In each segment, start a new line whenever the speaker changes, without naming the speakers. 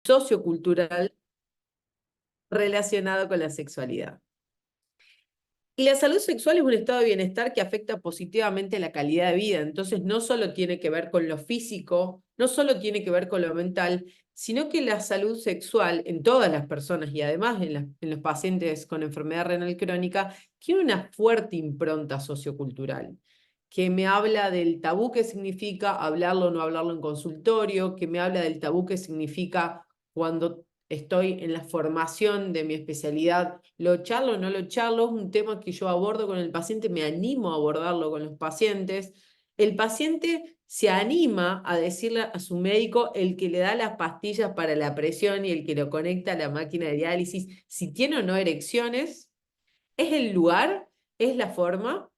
sociocultural relacionado con la sexualidad. Y la salud sexual es un estado de bienestar que afecta positivamente la calidad de vida. Entonces, no solo tiene que ver con lo físico, no solo tiene que ver con lo mental, sino que la salud sexual en todas las personas y además en los pacientes con enfermedad renal crónica tiene una fuerte impronta sociocultural que me habla del tabú que significa hablarlo o no hablarlo en consultorio, que me habla del tabú que significa cuando estoy en la formación de mi especialidad, lo charlo o no lo charlo, es un tema que yo abordo con el paciente, me animo a abordarlo con los pacientes. El paciente se anima a decirle a su médico, el que le da las pastillas para la presión y el que lo conecta a la máquina de diálisis, si tiene o no erecciones, es el lugar, es la forma.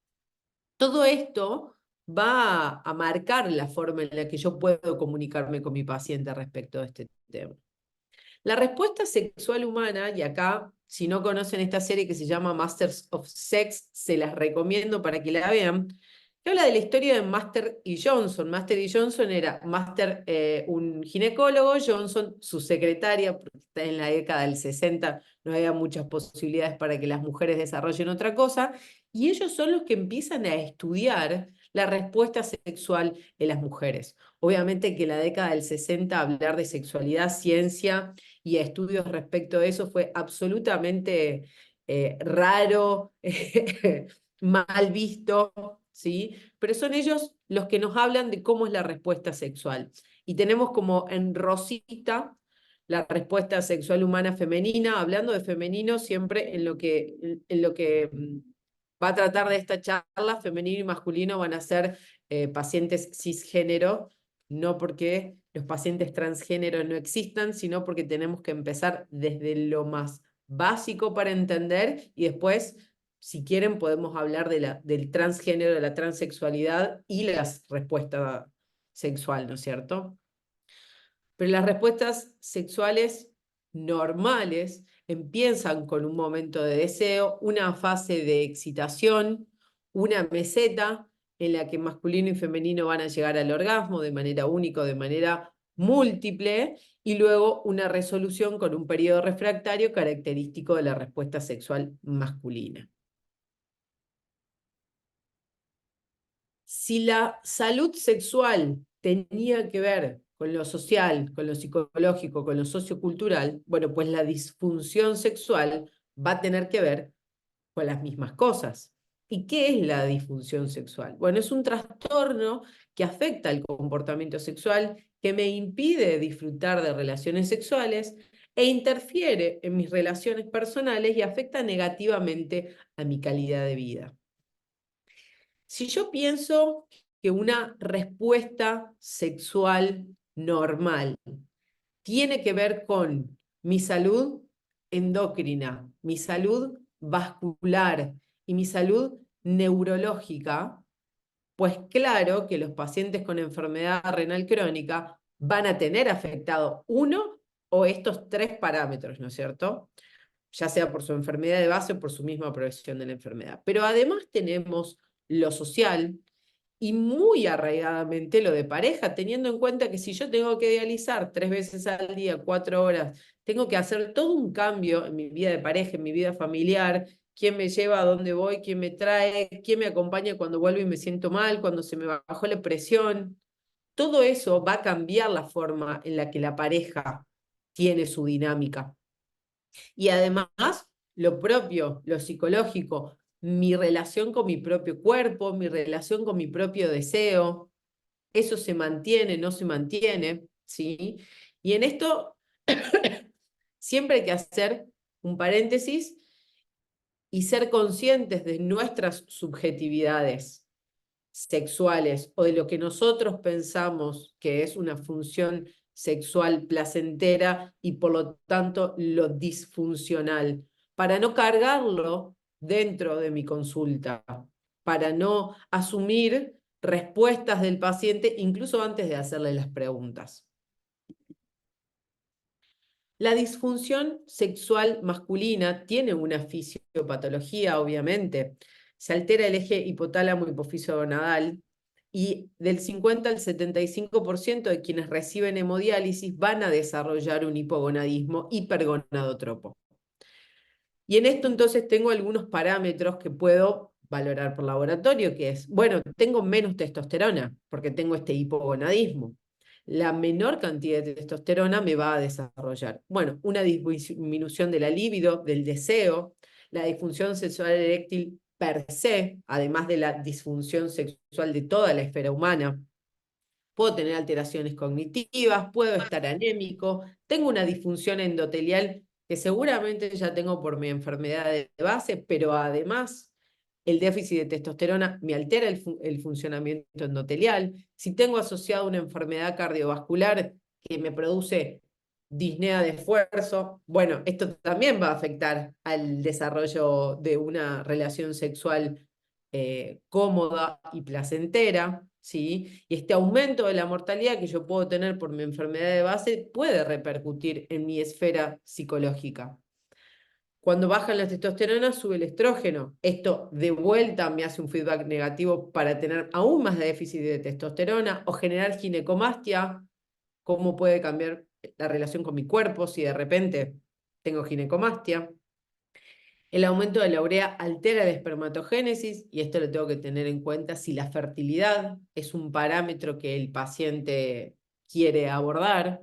Todo esto va a marcar la forma en la que yo puedo comunicarme con mi paciente respecto a este tema. La respuesta sexual humana, y acá, si no conocen esta serie que se llama Masters of Sex, se las recomiendo para que la vean, que habla de la historia de Master y Johnson. Master y Johnson era Master un ginecólogo, Johnson su secretaria, porque está en la década del 60, no había muchas posibilidades para que las mujeres desarrollen otra cosa, y ellos son los que empiezan a estudiar la respuesta sexual en las mujeres. Obviamente que en la década del 60 hablar de sexualidad, ciencia y estudios respecto a eso fue absolutamente raro, mal visto, ¿sí? Pero son ellos los que nos hablan de cómo es la respuesta sexual. Y tenemos como en rosita la respuesta sexual humana femenina, hablando de femenino siempre en lo que va a tratar de esta charla, femenino y masculino van a ser pacientes cisgénero, no porque los pacientes transgénero no existan, sino porque tenemos que empezar desde lo más básico para entender y después, si quieren, podemos hablar del transgénero, de la transexualidad y la respuesta sexual, ¿no es cierto? Pero las respuestas sexuales normales empiezan con un momento de deseo, una fase de excitación, una meseta en la que masculino y femenino van a llegar al orgasmo de manera única o de manera múltiple, y luego una resolución con un periodo refractario característico de la respuesta sexual masculina. Si la salud sexual tenía que ver con lo social, con lo psicológico, con lo sociocultural, bueno, pues la disfunción sexual va a tener que ver con las mismas cosas. ¿Y qué es la disfunción sexual? Bueno, es un trastorno que afecta el comportamiento sexual, que me impide disfrutar de relaciones sexuales e interfiere en mis relaciones personales y afecta negativamente a mi calidad de vida. Si yo pienso que una respuesta sexual normal tiene que ver con mi salud endocrina, mi salud vascular y mi salud neurológica, pues claro que los pacientes con enfermedad renal crónica van a tener afectado uno o estos tres parámetros, ¿no es cierto? Ya sea por su enfermedad de base o por su misma progresión de la enfermedad. Pero además tenemos lo social y muy arraigadamente lo de pareja, teniendo en cuenta que si yo tengo que dializar 3 veces al día, 4 horas, tengo que hacer todo un cambio en mi vida de pareja, en mi vida familiar, quién me lleva a dónde voy, quién me trae, quién me acompaña cuando vuelvo y me siento mal, cuando se me bajó la presión. Todo eso va a cambiar la forma en la que la pareja tiene su dinámica. Y además, lo propio, lo psicológico, mi relación con mi propio cuerpo, mi relación con mi propio deseo, eso se mantiene, no se mantiene, ¿sí? Y en esto siempre hay que hacer un paréntesis y ser conscientes de nuestras subjetividades sexuales o de lo que nosotros pensamos que es una función sexual placentera y por lo tanto lo disfuncional, para no cargarlo dentro de mi consulta, para no asumir respuestas del paciente incluso antes de hacerle las preguntas. La disfunción sexual masculina tiene una fisiopatología, obviamente. Se altera el eje hipotálamo-hipofisio gonadal, y del 50 al 75% de quienes reciben hemodiálisis van a desarrollar un hipogonadismo hipergonadotropo. Y en esto entonces tengo algunos parámetros que puedo valorar por laboratorio, que es, bueno, tengo menos testosterona porque tengo este hipogonadismo. La menor cantidad de testosterona me va a desarrollar, bueno, una disminución de la libido, del deseo, la disfunción sexual eréctil per se, además de la disfunción sexual de toda la esfera humana. Puedo tener alteraciones cognitivas, puedo estar anémico, tengo una disfunción endotelial que seguramente ya tengo por mi enfermedad de base, pero además el déficit de testosterona me altera el funcionamiento endotelial. Si tengo asociado una enfermedad cardiovascular que me produce disnea de esfuerzo, bueno, esto también va a afectar al desarrollo de una relación sexual cómoda y placentera, ¿sí? Y este aumento de la mortalidad que yo puedo tener por mi enfermedad de base puede repercutir en mi esfera psicológica. Cuando baja la testosterona, sube el estrógeno. Esto de vuelta me hace un feedback negativo para tener aún más déficit de testosterona o generar ginecomastia. ¿Cómo puede cambiar la relación con mi cuerpo si de repente tengo ginecomastia? El aumento de la urea altera la espermatogénesis y esto lo tengo que tener en cuenta si la fertilidad es un parámetro que el paciente quiere abordar.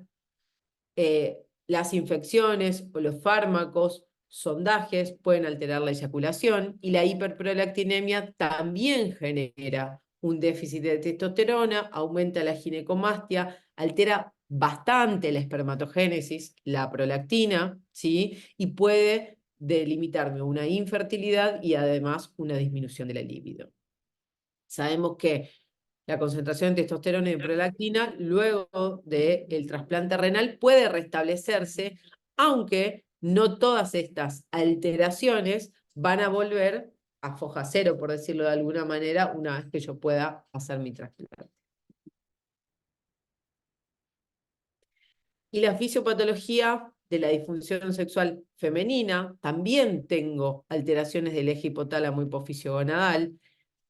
Las infecciones o los fármacos, sondajes pueden alterar la eyaculación y la hiperprolactinemia también genera un déficit de testosterona, aumenta la ginecomastia, altera bastante la espermatogénesis, la prolactina, ¿sí? Y puede delimitarme una infertilidad y además una disminución de la libido. Sabemos que la concentración de testosterona y de prolactina luego del trasplante renal puede restablecerse, aunque no todas estas alteraciones van a volver a foja cero, por decirlo de alguna manera, una vez que yo pueda hacer mi trasplante. Y la fisiopatología de la disfunción sexual femenina, también tengo alteraciones del eje hipotálamo hipofisiogonadal.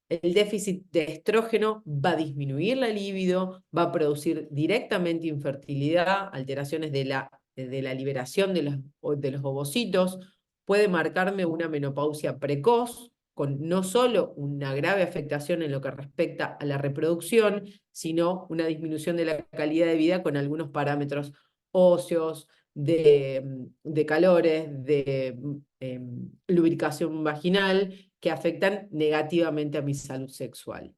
El déficit de estrógeno va a disminuir la libido, va a producir directamente infertilidad, alteraciones de la liberación de los ovocitos, puede marcarme una menopausia precoz, con no solo una grave afectación en lo que respecta a la reproducción, sino una disminución de la calidad de vida con algunos parámetros óseos, de calores, de lubricación vaginal, que afectan negativamente a mi salud sexual.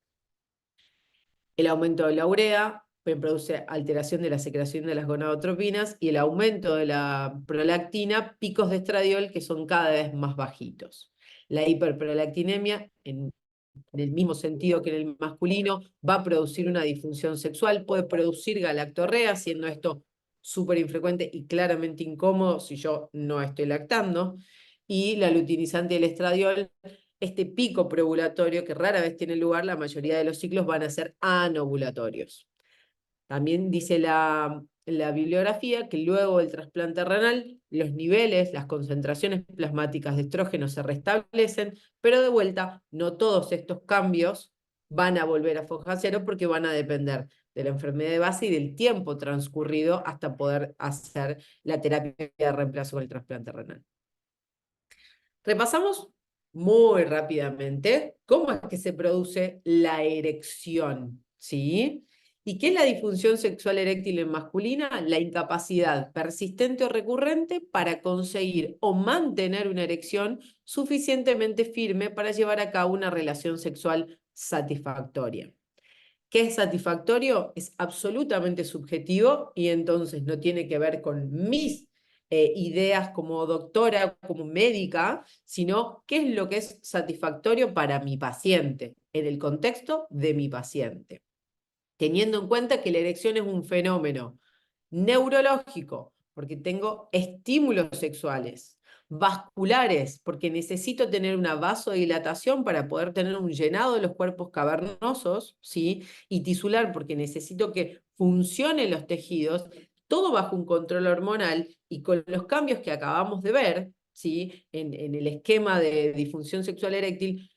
El aumento de la urea produce alteración de la secreción de las gonadotropinas y el aumento de la prolactina, picos de estradiol que son cada vez más bajitos. La hiperprolactinemia, en el mismo sentido que en el masculino, va a producir una disfunción sexual, puede producir galactorrea, siendo esto súper infrecuente y claramente incómodo si yo no estoy lactando. Y la luteinizante y el estradiol, este pico preovulatorio que rara vez tiene lugar, la mayoría de los ciclos van a ser anovulatorios. También dice la bibliografía que luego del trasplante renal, los niveles, las concentraciones plasmáticas de estrógeno se restablecen, pero de vuelta, no todos estos cambios van a volver a foja cero porque van a depender de la enfermedad de base y del tiempo transcurrido hasta poder hacer la terapia de reemplazo con el trasplante renal. Repasamos muy rápidamente cómo es que se produce la erección, ¿sí? ¿Y qué es la disfunción sexual eréctil en masculina? La incapacidad persistente o recurrente para conseguir o mantener una erección suficientemente firme para llevar a cabo una relación sexual satisfactoria. ¿Qué es satisfactorio? Es absolutamente subjetivo y entonces no tiene que ver con mis ideas como doctora, como médica, sino qué es lo que es satisfactorio para mi paciente, en el contexto de mi paciente. Teniendo en cuenta que la erección es un fenómeno neurológico, porque tengo estímulos sexuales, vasculares, porque necesito tener una vasodilatación para poder tener un llenado de los cuerpos cavernosos, ¿sí? Y tisular, porque necesito que funcionen los tejidos, todo bajo un control hormonal y con los cambios que acabamos de ver, ¿sí? En el esquema de disfunción sexual eréctil,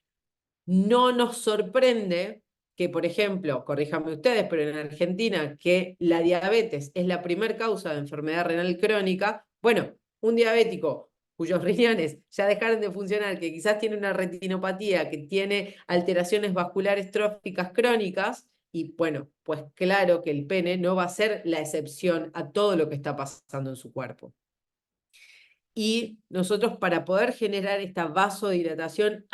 no nos sorprende que, por ejemplo, corríjanme ustedes, pero en Argentina, que la diabetes es la primer causa de enfermedad renal crónica, bueno, un diabético cuyos riñones ya dejaron de funcionar, que quizás tiene una retinopatía, que tiene alteraciones vasculares tróficas crónicas, y bueno, pues claro que el pene no va a ser la excepción a todo lo que está pasando en su cuerpo. Y nosotros, para poder generar esta vasodilatación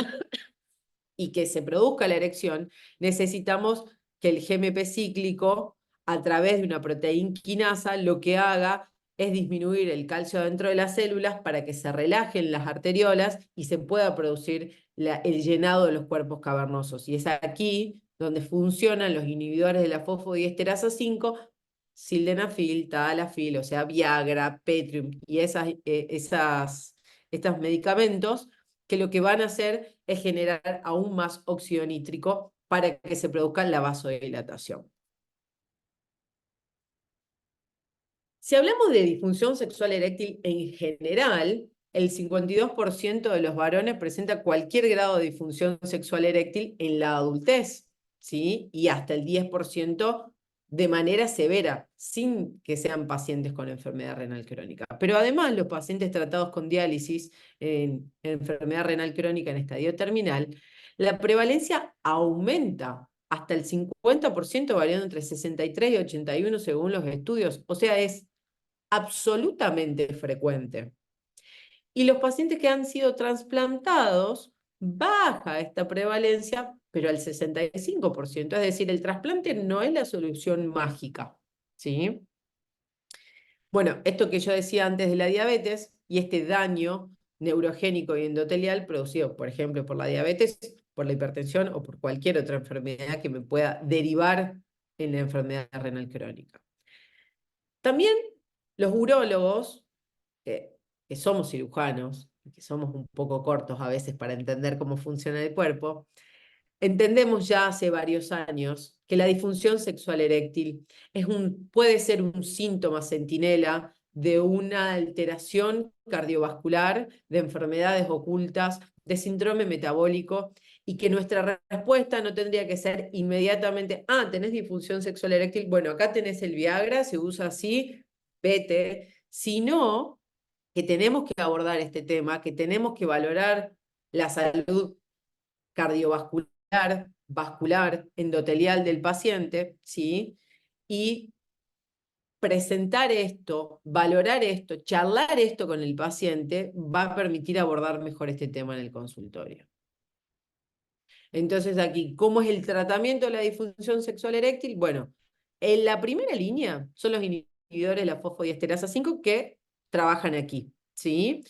y que se produzca la erección, necesitamos que el GMP cíclico, a través de una proteína quinasa, lo que haga es disminuir el calcio dentro de las células para que se relajen las arteriolas y se pueda producir el llenado de los cuerpos cavernosos. Y es aquí donde funcionan los inhibidores de la fosfodiesterasa 5, sildenafil, tadalafil, o sea, Viagra, Petrium y estos medicamentos, que lo que van a hacer es generar aún más óxido nítrico para que se produzca la vasodilatación. Si hablamos de disfunción sexual eréctil en general, el 52% de los varones presenta cualquier grado de disfunción sexual eréctil en la adultez, ¿sí? Y hasta el 10% de manera severa, sin que sean pacientes con enfermedad renal crónica. Pero además, los pacientes tratados con diálisis en enfermedad renal crónica en estadio terminal, la prevalencia aumenta hasta el 50%, variando entre 63 y 81 según los estudios. O sea, es absolutamente frecuente. Y los pacientes que han sido trasplantados, baja esta prevalencia, pero al 65%. Es decir, el trasplante no es la solución mágica, ¿sí? Bueno, esto que yo decía antes de la diabetes y este daño neurogénico y endotelial producido, por ejemplo, por la diabetes, por la hipertensión o por cualquier otra enfermedad que me pueda derivar en la enfermedad renal crónica. También los urólogos, que somos cirujanos, que somos un poco cortos a veces para entender cómo funciona el cuerpo, entendemos ya hace varios años que la disfunción sexual eréctil puede ser un síntoma centinela de una alteración cardiovascular, de enfermedades ocultas, de síndrome metabólico, y que nuestra respuesta no tendría que ser inmediatamente, tenés disfunción sexual eréctil, bueno, acá tenés el Viagra, se usa así, vete, sino que tenemos que abordar este tema, que tenemos que valorar la salud cardiovascular, vascular, endotelial del paciente, ¿sí? Y presentar esto, valorar esto, charlar esto con el paciente, va a permitir abordar mejor este tema en el consultorio. Entonces aquí, ¿cómo es el tratamiento de la disfunción sexual eréctil? Bueno, en la primera línea son los inhibidores de la fosfodiesterasa 5 que trabajan aquí, ¿sí?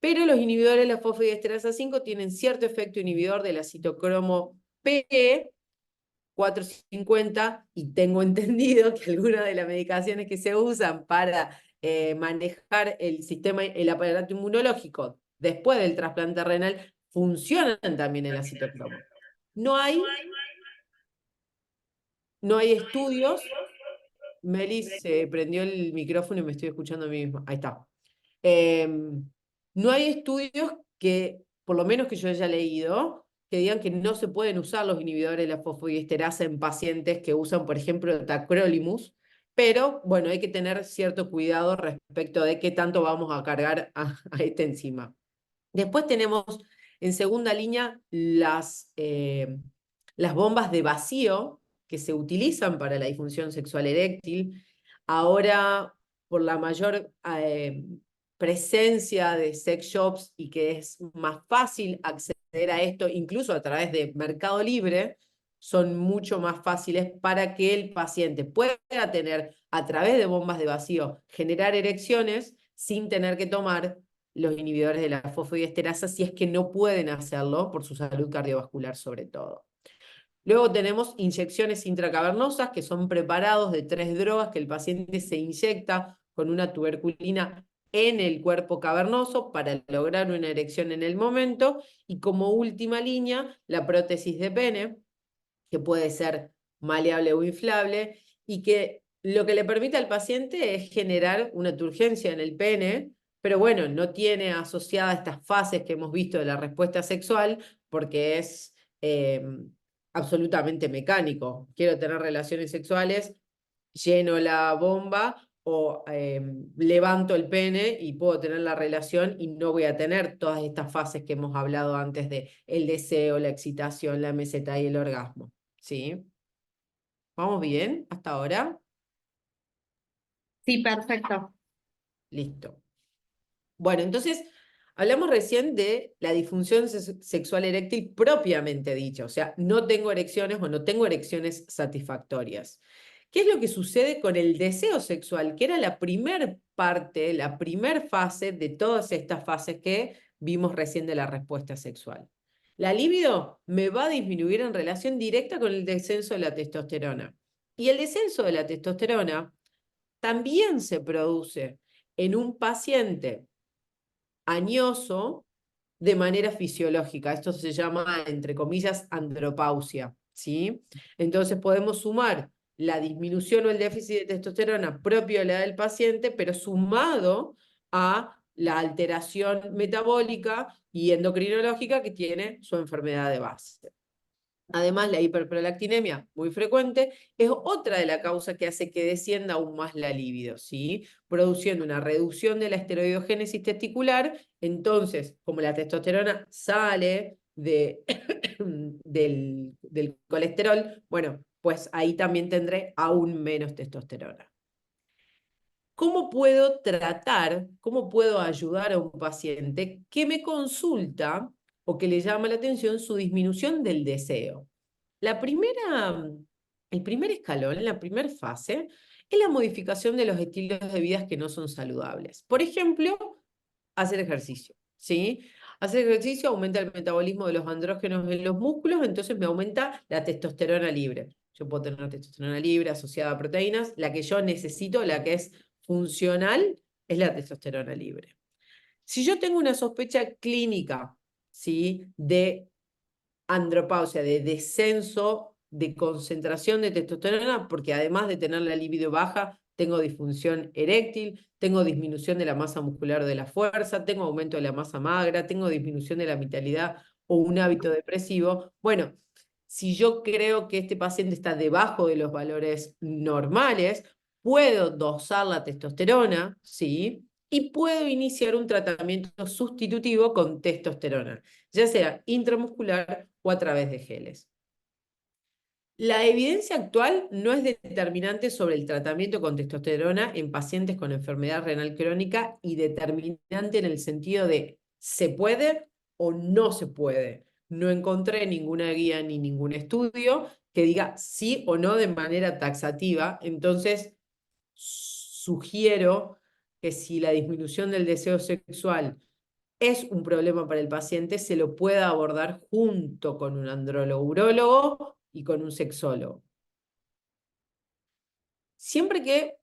Pero los inhibidores de la fosfodiesterasa 5 tienen cierto efecto inhibidor de la citocromo P 450, y tengo entendido que algunas de las medicaciones que se usan para manejar el aparato inmunológico después del trasplante renal funcionan también en la citocromo. No hay estudios. Melis se prendió el micrófono y me estoy escuchando a mí misma. Ahí está. No hay estudios que, por lo menos que yo haya leído, que digan que no se pueden usar los inhibidores de la fosfodiesterasa en pacientes que usan, por ejemplo, tacrolimus, pero bueno, hay que tener cierto cuidado respecto de qué tanto vamos a cargar a esta enzima. Después tenemos en segunda línea las bombas de vacío que se utilizan para la disfunción sexual eréctil. Ahora, por la mayor presencia de sex shops y que es más fácil acceder a esto, incluso a través de Mercado Libre, son mucho más fáciles para que el paciente pueda tener, a través de bombas de vacío, generar erecciones sin tener que tomar los inhibidores de la fosfodiesterasa si es que no pueden hacerlo por su salud cardiovascular sobre todo. Luego tenemos inyecciones intracavernosas, que son preparados de 3 drogas que el paciente se inyecta con una tuberculina en el cuerpo cavernoso para lograr una erección en el momento. Y como última línea, la prótesis de pene, que puede ser maleable o inflable, y que lo que le permite al paciente es generar una turgencia en el pene, pero bueno, no tiene asociada estas fases que hemos visto de la respuesta sexual, porque es absolutamente mecánico. Quiero tener relaciones sexuales, lleno la bomba o levanto el pene y puedo tener la relación y no voy a tener todas estas fases que hemos hablado antes de el deseo, la excitación, la meseta y el orgasmo. ¿Sí? ¿Vamos bien hasta ahora?
Sí, perfecto.
Listo. Bueno, entonces hablamos recién de la disfunción sexual eréctil propiamente dicha, o sea, no tengo erecciones o no tengo erecciones satisfactorias. ¿Qué es lo que sucede con el deseo sexual? Que era la primer parte, la primer fase de todas estas fases que vimos recién de la respuesta sexual. La libido me va a disminuir en relación directa con el descenso de la testosterona. Y el descenso de la testosterona también se produce en un paciente añoso de manera fisiológica. Esto se llama, entre comillas, andropausia, ¿sí? Entonces podemos sumar la disminución o el déficit de testosterona propio de la edad del paciente, pero sumado a la alteración metabólica y endocrinológica que tiene su enfermedad de base. Además, la hiperprolactinemia, muy frecuente, es otra de las causas que hace que descienda aún más la libido, ¿sí? Produciendo una reducción de la esteroidogénesis testicular. Entonces, como la testosterona sale del colesterol, bueno, pues ahí también tendré aún menos testosterona. ¿Cómo puedo tratar, cómo puedo ayudar a un paciente que me consulta o que le llama la atención su disminución del deseo? El primer escalón, la primera fase, es la modificación de los estilos de vida que no son saludables. Por ejemplo, hacer ejercicio, ¿sí? Hacer ejercicio aumenta el metabolismo de los andrógenos en los músculos, entonces me aumenta la testosterona libre. Yo puedo tener testosterona libre asociada a proteínas, la que yo necesito, la que es funcional, es la testosterona libre. Si yo tengo una sospecha clínica, ¿sí? De andropausia, de descenso de concentración de testosterona, porque además de tener la libido baja, tengo disfunción eréctil, tengo disminución de la masa muscular o de la fuerza, tengo aumento de la masa magra, tengo disminución de la vitalidad o un hábito depresivo. Bueno, si yo creo que este paciente está debajo de los valores normales, puedo dosar la testosterona, ¿sí? Y puedo iniciar un tratamiento sustitutivo con testosterona, ya sea intramuscular o a través de geles. La evidencia actual no es determinante sobre el tratamiento con testosterona en pacientes con enfermedad renal crónica y determinante en el sentido de ¿se puede o no se puede? No encontré ninguna guía ni ningún estudio que diga sí o no de manera taxativa, entonces sugiero que si la disminución del deseo sexual es un problema para el paciente, se lo pueda abordar junto con un andrólogo urólogo y con un sexólogo. Siempre que,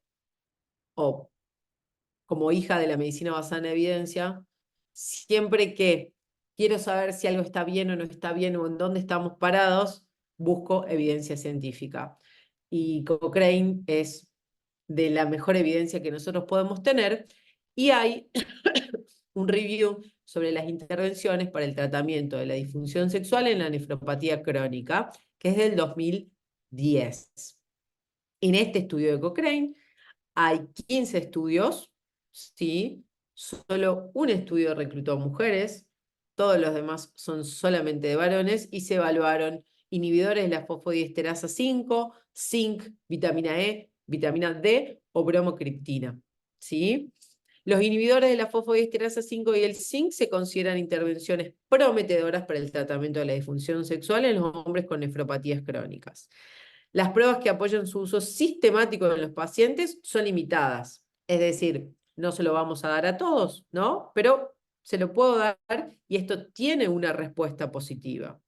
o como hija de la medicina basada en evidencia, siempre que quiero saber si algo está bien o no está bien o en dónde estamos parados, busco evidencia científica. Y Cochrane es de la mejor evidencia que nosotros podemos tener y hay un review sobre las intervenciones para el tratamiento de la disfunción sexual en la nefropatía crónica, que es del 2010. En este estudio de Cochrane hay 15 estudios, ¿sí? Solo un estudio reclutó mujeres, todos los demás son solamente de varones y se evaluaron inhibidores de la fosfodiesterasa 5, zinc, vitamina E, vitamina D o bromocriptina, ¿sí? Los inhibidores de la fosfodiesterasa 5 y el zinc se consideran intervenciones prometedoras para el tratamiento de la disfunción sexual en los hombres con nefropatías crónicas. Las pruebas que apoyan su uso sistemático en los pacientes son limitadas, es decir, no se lo vamos a dar a todos, ¿no? Pero se lo puedo dar y esto tiene una respuesta positiva.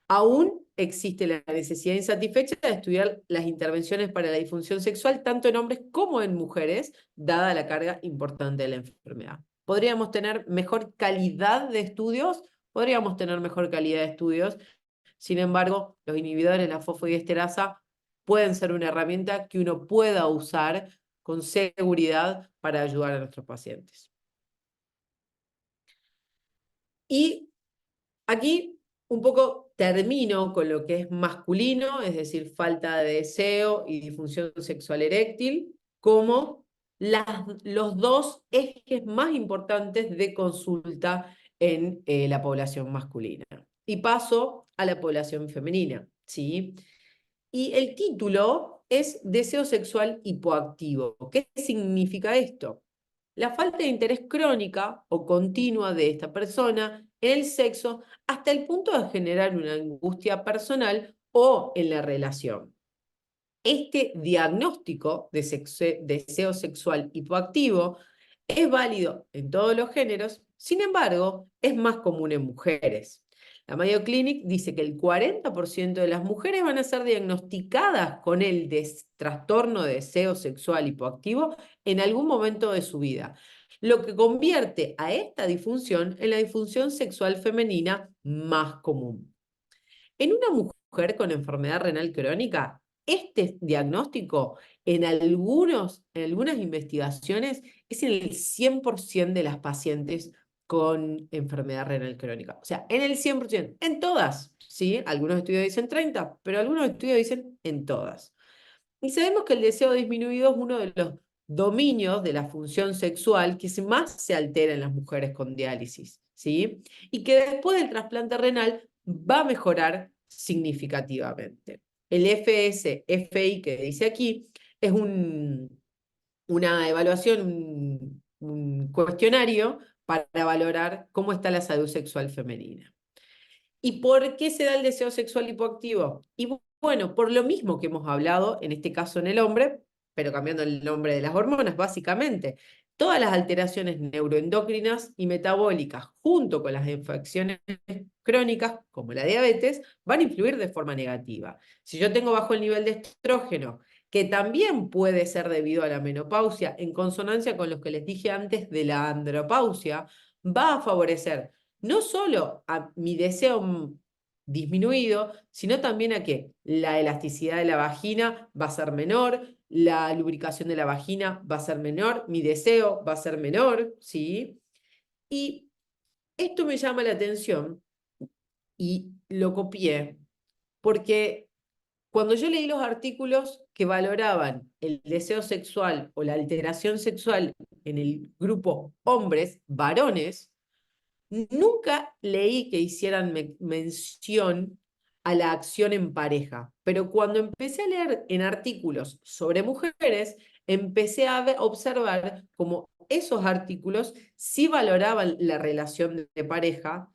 Aún existe la necesidad insatisfecha de estudiar las intervenciones para la disfunción sexual tanto en hombres como en mujeres, dada la carga importante de la enfermedad. ¿Podríamos tener mejor calidad de estudios? Podríamos tener mejor calidad de estudios. Sin embargo, los inhibidores de la fosfodiesterasa pueden ser una herramienta que uno pueda usar con seguridad para ayudar a nuestros pacientes. Y aquí un poco termino con lo que es masculino, es decir, falta de deseo y disfunción sexual eréctil, como los dos ejes más importantes de consulta en la población masculina. Y paso a la población femenina, ¿sí? Y el título es Deseo sexual hipoactivo. ¿Qué significa esto? La falta de interés crónica o continua de esta persona en el sexo hasta el punto de generar una angustia personal o en la relación. Este diagnóstico de deseo sexual hipoactivo es válido en todos los géneros, sin embargo, es más común en mujeres. La Mayo Clinic dice que el 40% de las mujeres van a ser diagnosticadas con el trastorno de deseo sexual hipoactivo en algún momento de su vida, lo que convierte a esta disfunción en la disfunción sexual femenina más común. En una mujer con enfermedad renal crónica, este diagnóstico en algunas investigaciones es en el 100% de las pacientes con enfermedad renal crónica. O sea, en el 100%, en todas, ¿sí? Algunos estudios dicen 30, pero algunos estudios dicen en todas. Y sabemos que el deseo disminuido es uno de los dominios de la función sexual que más se altera en las mujeres con diálisis, ¿sí? Y que después del trasplante renal va a mejorar significativamente. El FSFI que dice aquí es una evaluación, un cuestionario para valorar cómo está la salud sexual femenina. ¿Y por qué se da el deseo sexual hipoactivo? Y bueno, por lo mismo que hemos hablado, en este caso en el hombre, pero cambiando el nombre de las hormonas, básicamente. Todas las alteraciones neuroendocrinas y metabólicas, junto con las infecciones crónicas, como la diabetes, van a influir de forma negativa. Si yo tengo bajo el nivel de estrógeno, que también puede ser debido a la menopausia, en consonancia con lo que les dije antes de la andropausia, va a favorecer no solo a mi deseo disminuido, sino también a que la elasticidad de la vagina va a ser menor, la lubricación de la vagina va a ser menor, mi deseo va a ser menor, ¿sí? Y esto me llama la atención y lo copié, porque cuando yo leí los artículos que valoraban el deseo sexual o la alteración sexual en el grupo hombres, varones, nunca leí que hicieran mención a la acción en pareja, pero cuando empecé a leer en artículos sobre mujeres, empecé a observar cómo esos artículos sí valoraban la relación de pareja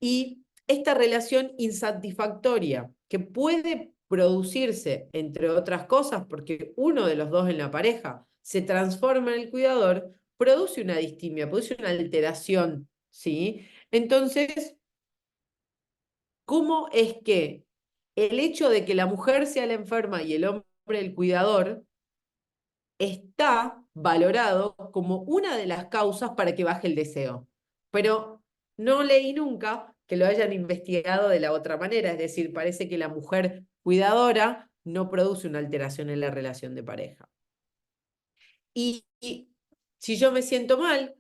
y esta relación insatisfactoria que puede producirse, entre otras cosas, porque uno de los dos en la pareja se transforma en el cuidador, produce una distimia, produce una alteración, ¿sí? Entonces, ¿cómo es que el hecho de que la mujer sea la enferma y el hombre el cuidador está valorado como una de las causas para que baje el deseo? Pero no leí nunca que lo hayan investigado de la otra manera, es decir, parece que la mujer cuidadora no produce una alteración en la relación de pareja. Y si yo me siento mal,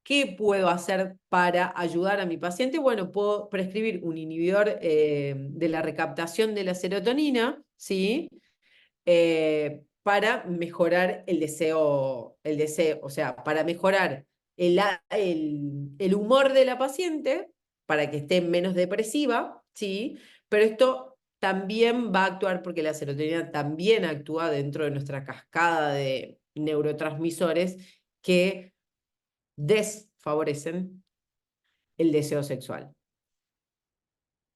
¿qué puedo hacer para ayudar a mi paciente? Bueno, puedo prescribir un inhibidor de la recaptación de la serotonina, ¿sí? Para mejorar el deseo, o sea, para mejorar el humor de la paciente, para que esté menos depresiva, ¿sí? Pero esto también va a actuar porque la serotonina también actúa dentro de nuestra cascada de neurotransmisores que desfavorecen el deseo sexual.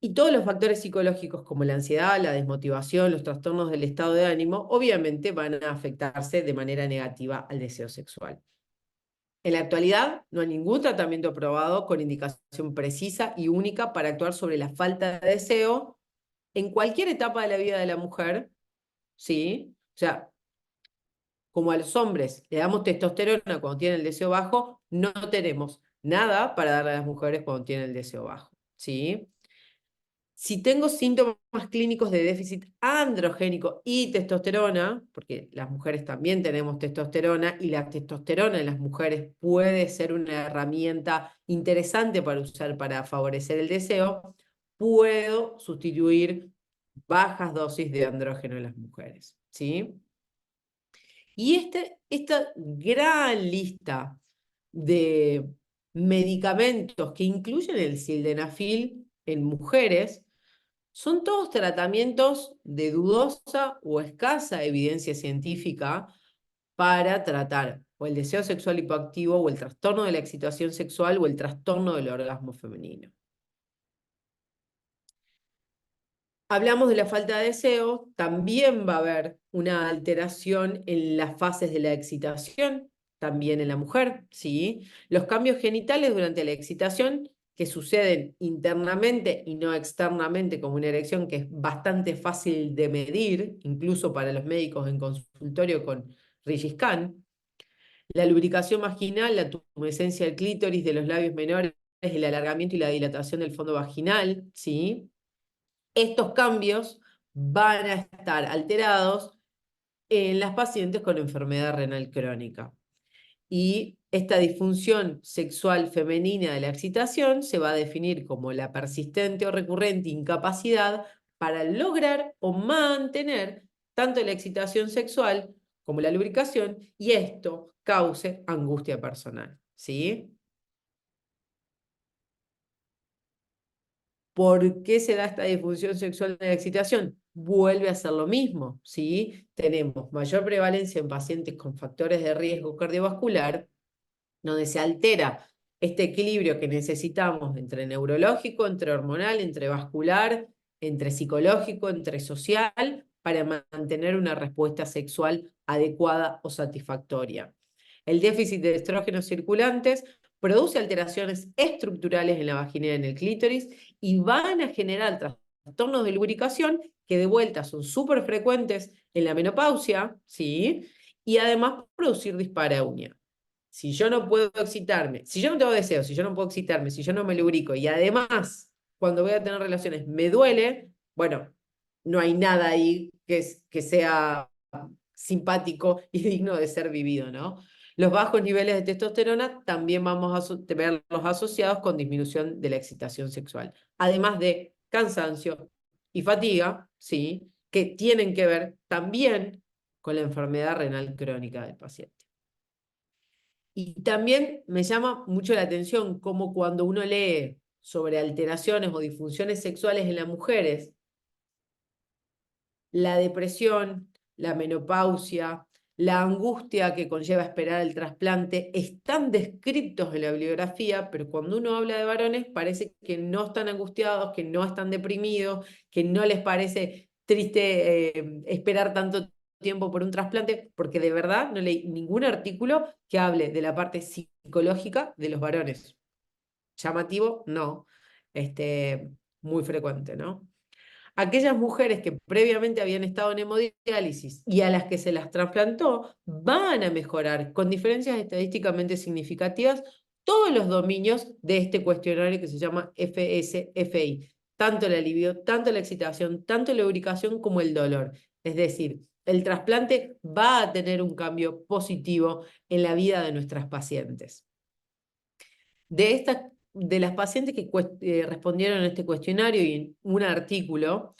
Y todos los factores psicológicos como la ansiedad, la desmotivación, los trastornos del estado de ánimo, obviamente van a afectarse de manera negativa al deseo sexual. En la actualidad, no hay ningún tratamiento aprobado con indicación precisa y única para actuar sobre la falta de deseo en cualquier etapa de la vida de la mujer, ¿sí? O sea, como a los hombres le damos testosterona cuando tienen el deseo bajo, no tenemos nada para darle a las mujeres cuando tienen el deseo bajo, ¿sí? Si tengo síntomas clínicos de déficit androgénico y testosterona, porque las mujeres también tenemos testosterona y la testosterona en las mujeres puede ser una herramienta interesante para usar para favorecer el deseo, puedo sustituir bajas dosis de andrógeno en las mujeres, ¿sí? Y esta gran lista de medicamentos que incluyen el sildenafil en mujeres son todos tratamientos de dudosa o escasa evidencia científica para tratar o el deseo sexual hipoactivo o el trastorno de la excitación sexual o el trastorno del orgasmo femenino. Hablamos de la falta de deseo, también va a haber una alteración en las fases de la excitación, también en la mujer, ¿sí? Los cambios genitales durante la excitación que suceden internamente y no externamente como una erección que es bastante fácil de medir, incluso para los médicos en consultorio con Rigiscan. La lubricación vaginal, la tumescencia del clítoris, de los labios menores, el alargamiento y la dilatación del fondo vaginal, ¿sí? Estos cambios van a estar alterados en las pacientes con enfermedad renal crónica. Y esta disfunción sexual femenina de la excitación se va a definir como la persistente o recurrente incapacidad para lograr o mantener tanto la excitación sexual como la lubricación, y esto cause angustia personal, ¿sí? ¿Por qué se da esta disfunción sexual de la excitación? Vuelve a ser lo mismo, ¿sí? Tenemos mayor prevalencia en pacientes con factores de riesgo cardiovascular, donde se altera este equilibrio que necesitamos entre neurológico, entre hormonal, entre vascular, entre psicológico, entre social, para mantener una respuesta sexual adecuada o satisfactoria. El déficit de estrógenos circulantes produce alteraciones estructurales en la vagina y en el clítoris y van a generar trastornos de lubricación que de vuelta son súper frecuentes en la menopausia, ¿sí? Y además producir dispareunia. Si yo no puedo excitarme, si yo no tengo deseo, si yo no puedo excitarme, si yo no me lubrico y además cuando voy a tener relaciones me duele, bueno, no hay nada ahí que sea simpático y digno de ser vivido, ¿no? Los bajos niveles de testosterona también vamos a verlos asociados con disminución de la excitación sexual, además de cansancio y fatiga, ¿sí? Que tienen que ver también con la enfermedad renal crónica del paciente. Y también me llama mucho la atención cómo cuando uno lee sobre alteraciones o disfunciones sexuales en las mujeres, la depresión, la menopausia, la angustia que conlleva esperar el trasplante, están descritos en la bibliografía, pero cuando uno habla de varones parece que no están angustiados, que no están deprimidos, que no les parece triste esperar tanto tiempo por un trasplante, porque de verdad no leí ningún artículo que hable de la parte psicológica de los varones. Llamativo, no. Muy frecuente, ¿no? Aquellas mujeres que previamente habían estado en hemodiálisis y a las que se las trasplantó van a mejorar con diferencias estadísticamente significativas todos los dominios de este cuestionario que se llama FSFI, tanto el alivio, tanto la excitación, tanto la lubricación como el dolor. Es decir, el trasplante va a tener un cambio positivo en la vida de nuestras pacientes. De las pacientes que respondieron a este cuestionario y en un artículo,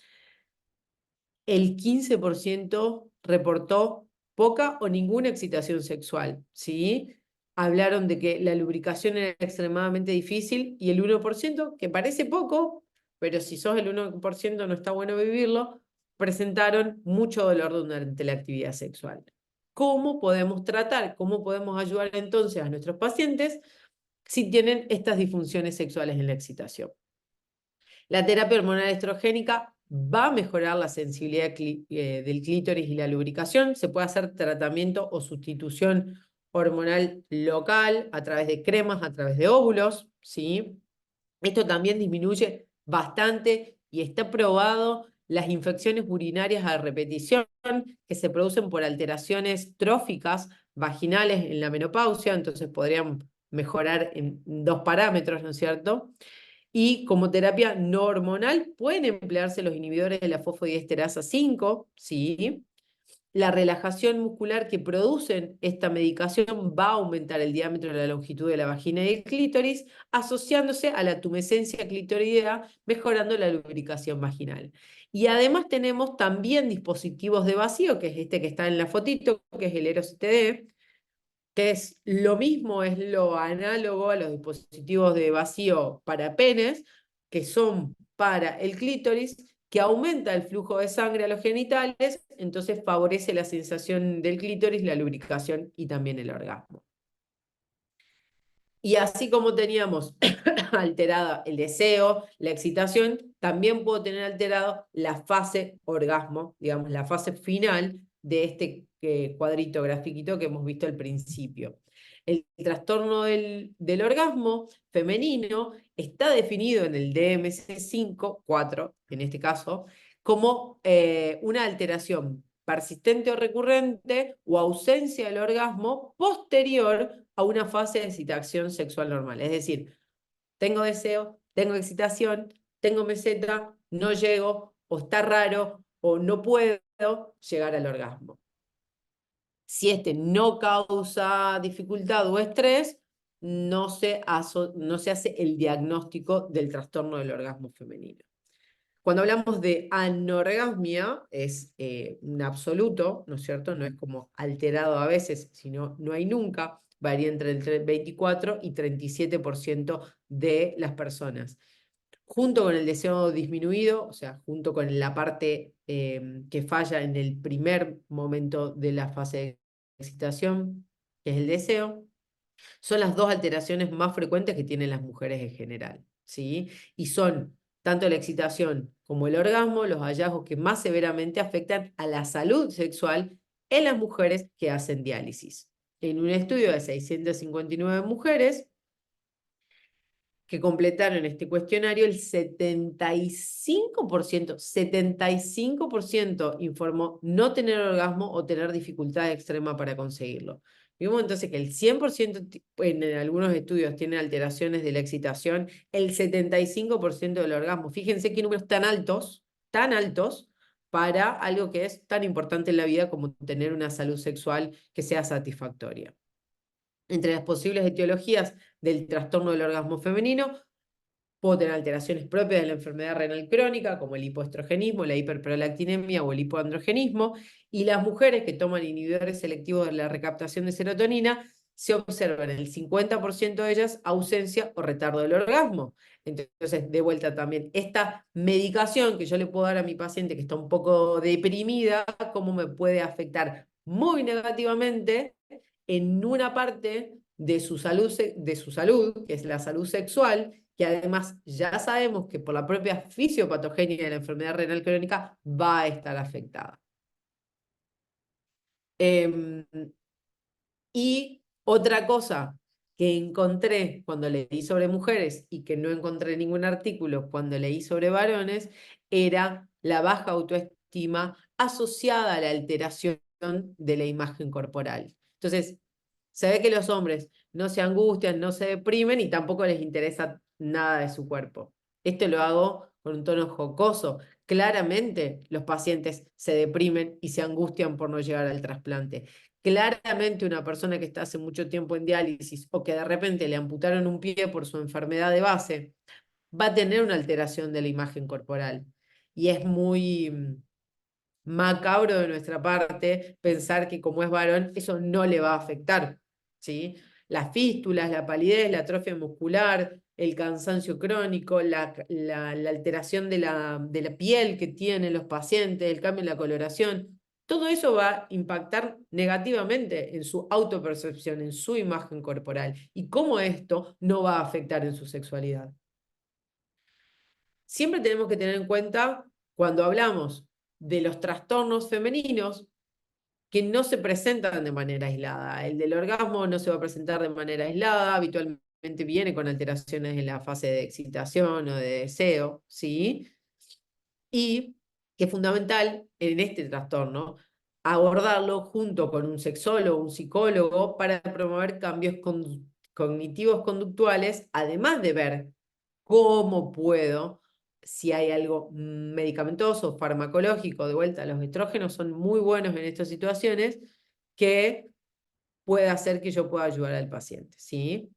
el 15% reportó poca o ninguna excitación sexual, ¿sí? Hablaron de que la lubricación era extremadamente difícil y el 1%, que parece poco, pero si sos el 1% no está bueno vivirlo, presentaron mucho dolor durante la actividad sexual. ¿Cómo podemos tratar? ¿Cómo podemos ayudar entonces a nuestros pacientes si tienen estas disfunciones sexuales en la excitación? La terapia hormonal estrogénica va a mejorar la sensibilidad del clítoris y la lubricación. Se puede hacer tratamiento o sustitución hormonal local a través de cremas, a través de óvulos, ¿sí? Esto también disminuye bastante y está probado las infecciones urinarias a repetición que se producen por alteraciones tróficas vaginales en la menopausia, entonces podrían mejorar en 2 parámetros, ¿no es cierto? Y como terapia no hormonal pueden emplearse los inhibidores de la fosfodiesterasa 5, ¿sí? la relajación muscular que producen esta medicación va a aumentar el diámetro de la longitud de la vagina y el clítoris, asociándose a la tumescencia clitoridea, mejorando la lubricación vaginal. Y además tenemos también dispositivos de vacío, que es este que está en la fotito, que es el Eros TD, que es lo mismo, es lo análogo a los dispositivos de vacío para penes, que son para el clítoris, que aumenta el flujo de sangre a los genitales, entonces favorece la sensación del clítoris, la lubricación y también el orgasmo. Y así como teníamos alterada el deseo, la excitación, también puedo tener alterado la fase orgasmo, digamos, la fase final de este cuadrito grafiquito que hemos visto al principio. El trastorno del orgasmo femenino está definido en el DMC5, 4 en este caso, como una alteración persistente o recurrente o ausencia del orgasmo posterior a una fase de excitación sexual normal. Es decir, tengo deseo, tengo excitación, tengo meseta, no llego, o está raro, o no puedo llegar al orgasmo. Si este no causa dificultad o estrés, no se hace el diagnóstico del trastorno del orgasmo femenino. Cuando hablamos de anorgasmia, es un absoluto, ¿no es cierto? No es como alterado a veces, sino no hay nunca. Varía entre el 24 y 37% de las personas. Junto con el deseo disminuido, o sea, junto con la parte que falla en el primer momento de la fase de excitación, que es el deseo, son las dos alteraciones más frecuentes que tienen las mujeres en general, ¿sí? Y son tanto la excitación como el orgasmo los hallazgos que más severamente afectan a la salud sexual en las mujeres que hacen diálisis. En un estudio de 659 mujeres que completaron este cuestionario, el 75% informó no tener orgasmo o tener dificultad extrema para conseguirlo. Vimos entonces que el 100% en algunos estudios tiene alteraciones de la excitación, el 75% del orgasmo. Fíjense qué números tan altos, para algo que es tan importante en la vida como tener una salud sexual que sea satisfactoria. Entre las posibles etiologías del trastorno del orgasmo femenino, puedo tener alteraciones propias de la enfermedad renal crónica, como el hipoestrogenismo, la hiperprolactinemia o el hipoandrogenismo, y las mujeres que toman inhibidores selectivos de la recaptación de serotonina, se observa en el 50% de ellas ausencia o retardo del orgasmo. Entonces, de vuelta también, esta medicación que yo le puedo dar a mi paciente que está un poco deprimida, cómo me puede afectar muy negativamente en una parte de su salud, que es la salud sexual, que además ya sabemos que por la propia fisiopatogenia de la enfermedad renal crónica va a estar afectada. Y otra cosa que encontré cuando leí sobre mujeres y que no encontré ningún artículo cuando leí sobre varones, era la baja autoestima asociada a la alteración de la imagen corporal. Entonces, se ve que los hombres no se angustian, no se deprimen y tampoco les interesa nada de su cuerpo. Esto lo hago con un tono jocoso. Claramente los pacientes se deprimen y se angustian por no llegar al trasplante. Claramente una persona que está hace mucho tiempo en diálisis o que de repente le amputaron un pie por su enfermedad de base, va a tener una alteración de la imagen corporal. Y es muy macabro de nuestra parte pensar que como es varón, eso no le va a afectar, ¿sí? Las fístulas, la palidez, la atrofia muscular, el cansancio crónico, la alteración de la piel que tienen los pacientes, el cambio en la coloración, todo eso va a impactar negativamente en su autopercepción, en su imagen corporal, y cómo esto no va a afectar en su sexualidad. Siempre tenemos que tener en cuenta, cuando hablamos de los trastornos femeninos, que no se presentan de manera aislada. El del orgasmo no se va a presentar de manera aislada, habitualmente viene con alteraciones en la fase de excitación o de deseo, ¿sí? Y que es fundamental en este trastorno abordarlo junto con un sexólogo, un psicólogo, para promover cambios cognitivos conductuales, además de ver cómo puedo si hay algo medicamentoso, farmacológico, de vuelta, los estrógenos son muy buenos en estas situaciones, que puede hacer que yo pueda ayudar al paciente, ¿sí?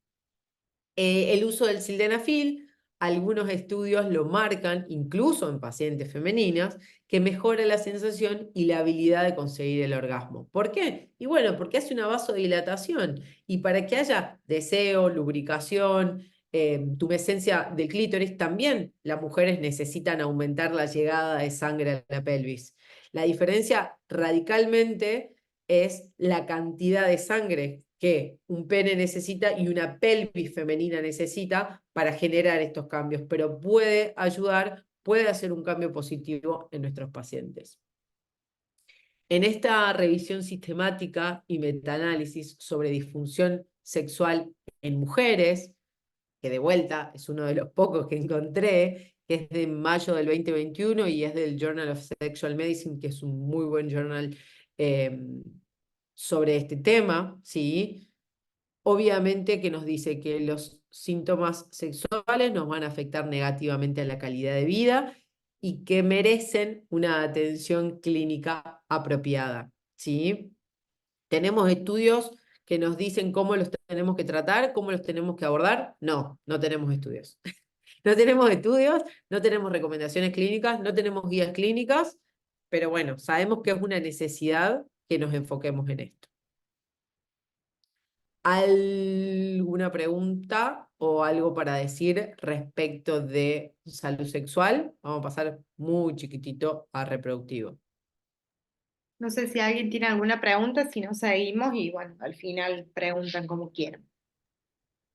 El uso del sildenafil, algunos estudios lo marcan, incluso en pacientes femeninas, que mejora la sensación y la habilidad de conseguir el orgasmo. ¿Por qué? Y bueno, porque hace una vasodilatación, y para que haya deseo, lubricación, tumescencia del clítoris, también las mujeres necesitan aumentar la llegada de sangre a la pelvis. La diferencia radicalmente es la cantidad de sangre que un pene necesita y una pelvis femenina necesita para generar estos cambios, pero puede ayudar, puede hacer un cambio positivo en nuestros pacientes. En esta revisión sistemática y metaanálisis sobre disfunción sexual en mujeres, que de vuelta es uno de los pocos que encontré, que es de mayo del 2021 y es del Journal of Sexual Medicine, que es un muy buen journal sobre este tema, ¿sí? Obviamente que nos dice que los síntomas sexuales nos van a afectar negativamente a la calidad de vida y que merecen una atención clínica apropiada, ¿sí? ¿Tenemos estudios que nos dicen cómo los tenemos que tratar, cómo los tenemos que abordar? No, no tenemos estudios. No tenemos estudios, no tenemos recomendaciones clínicas, no tenemos guías clínicas, pero bueno, sabemos que es una necesidad que nos enfoquemos en esto. ¿Alguna pregunta o algo para decir respecto de salud sexual? Vamos a pasar muy chiquitito a reproductivo.
No sé si alguien tiene alguna pregunta, si no seguimos y bueno, al final preguntan como quieran.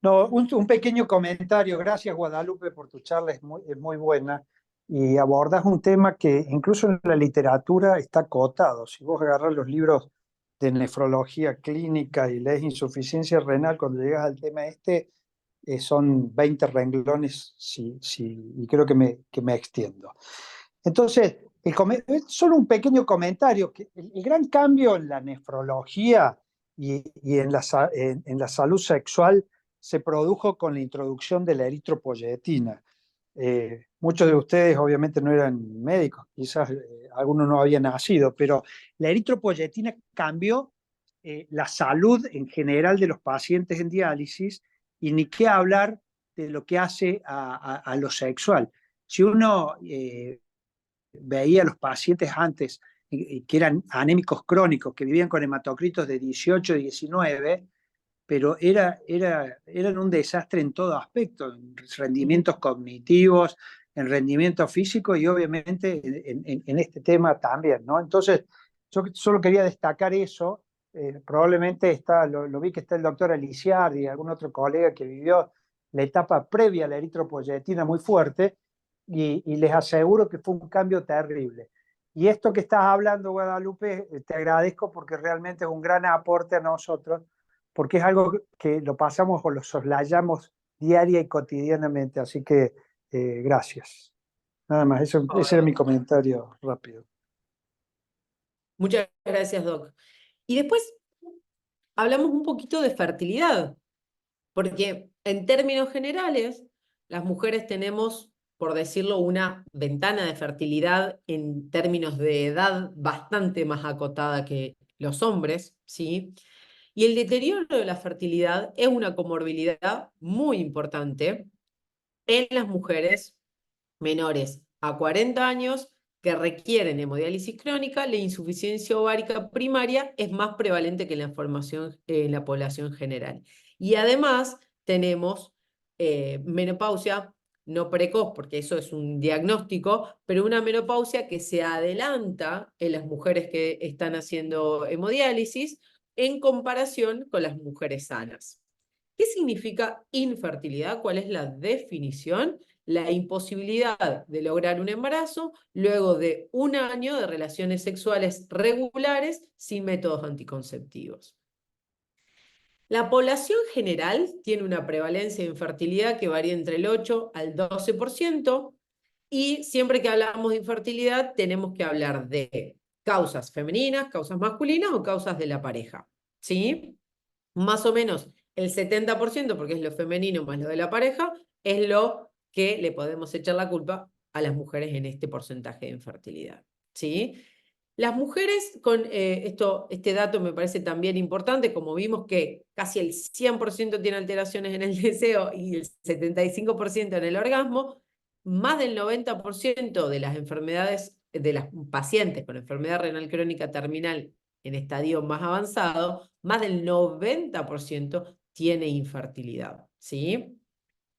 No, un pequeño comentario. Gracias, Guadalupe, por tu charla, es muy buena. Y abordas un tema que incluso en la literatura está acotado. Si vos agarras los libros de nefrología clínica y lees insuficiencia renal, cuando llegas al tema este, son 20 renglones, y creo que me extiendo. Entonces, solo un pequeño comentario, que el gran cambio en la nefrología y en la salud sexual se produjo con la introducción de la eritropoyetina. Muchos de ustedes obviamente no eran médicos, quizás algunos no habían nacido, pero la eritropoyetina cambió la salud en general de los pacientes en diálisis, y ni qué hablar de lo que hace a lo sexual. Si uno veía a los pacientes antes que eran anémicos crónicos, que vivían con hematocritos de 18, 19, pero eran un desastre en todo aspecto, en rendimientos cognitivos, en rendimiento físico y obviamente en este tema también, ¿no? Entonces, yo solo quería destacar eso. Probablemente lo vi que está el doctor Aliciardi y algún otro colega que vivió la etapa previa a la eritropoyetina muy fuerte, y les aseguro que fue un cambio terrible. Y esto que estás hablando, Guadalupe, te agradezco porque realmente es un gran aporte a nosotros, porque es algo que lo pasamos o lo soslayamos diaria y cotidianamente. Así que gracias. Nada más, ese era mi comentario rápido.
Muchas gracias, Doc. Y después hablamos un poquito de fertilidad, porque en términos generales, las mujeres tenemos, por decirlo, una ventana de fertilidad en términos de edad bastante más acotada que los hombres, ¿sí? Y el deterioro de la fertilidad es una comorbilidad muy importante en las mujeres menores a 40 años que requieren hemodiálisis crónica. La insuficiencia ovárica primaria es más prevalente que en la población general. Y además tenemos menopausia no precoz, porque eso es un diagnóstico, pero una menopausia que se adelanta en las mujeres que están haciendo hemodiálisis en comparación con las mujeres sanas. ¿Qué significa infertilidad? ¿Cuál es la definición? La imposibilidad de lograr un embarazo luego de un año de relaciones sexuales regulares sin métodos anticonceptivos. La población general tiene una prevalencia de infertilidad que varía entre el 8 al 12%, y siempre que hablamos de infertilidad tenemos que hablar de causas femeninas, causas masculinas o causas de la pareja, ¿sí? Más o menos el 70%, porque es lo femenino más lo de la pareja, es lo que le podemos echar la culpa a las mujeres en este porcentaje de infertilidad, ¿sí? Las mujeres con este dato me parece también importante, como vimos que casi el 100% tiene alteraciones en el deseo y el 75% en el orgasmo, más del 90% de las enfermedades, de las pacientes con enfermedad renal crónica terminal en estadio más avanzado, más del 90% tiene infertilidad, ¿sí?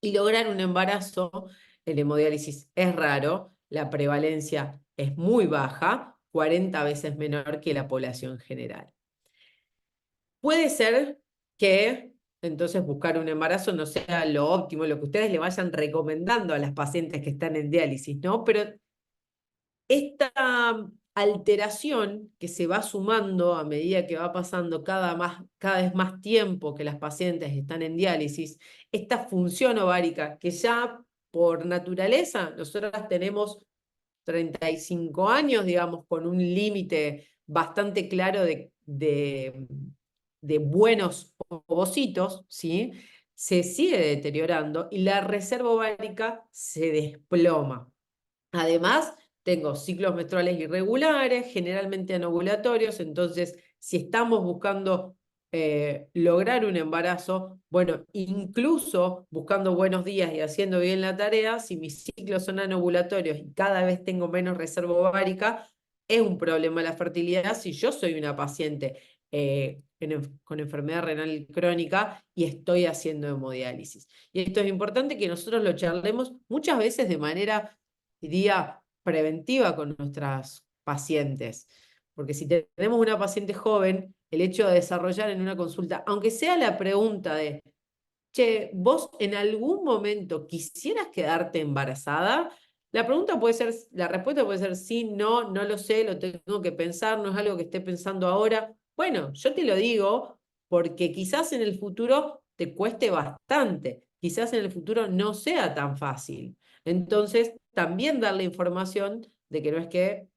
Y lograr un embarazo en hemodiálisis es raro, la prevalencia es muy baja, 40 veces menor que la población general. Puede ser que entonces buscar un embarazo no sea lo óptimo, lo que ustedes le vayan recomendando a las pacientes que están en diálisis, ¿no? Pero esta alteración que se va sumando a medida que va pasando cada vez más tiempo que las pacientes están en diálisis, esta función ovárica que ya por naturaleza nosotras tenemos 35 años, digamos, con un límite bastante claro de buenos ovocitos, ¿sí? Se sigue deteriorando y la reserva ovárica se desploma. Además, tengo ciclos menstruales irregulares, generalmente anovulatorios, entonces si estamos buscando lograr un embarazo, bueno, incluso buscando buenos días y haciendo bien la tarea, si mis ciclos son anovulatorios y cada vez tengo menos reserva ovárica, es un problema la fertilidad si yo soy una paciente con enfermedad renal crónica y estoy haciendo hemodiálisis. Y esto es importante que nosotros lo charlemos muchas veces de manera, diría, preventiva con nuestras pacientes. Porque si tenemos una paciente joven, el hecho de desarrollar en una consulta, aunque sea la pregunta de, che, ¿vos en algún momento quisieras quedarte embarazada? La pregunta puede ser, la respuesta puede ser sí, no, no lo sé, lo tengo que pensar, no es algo que esté pensando ahora. Bueno, yo te lo digo porque quizás en el futuro te cueste bastante, quizás en el futuro no sea tan fácil. Entonces, también darle información de que no es que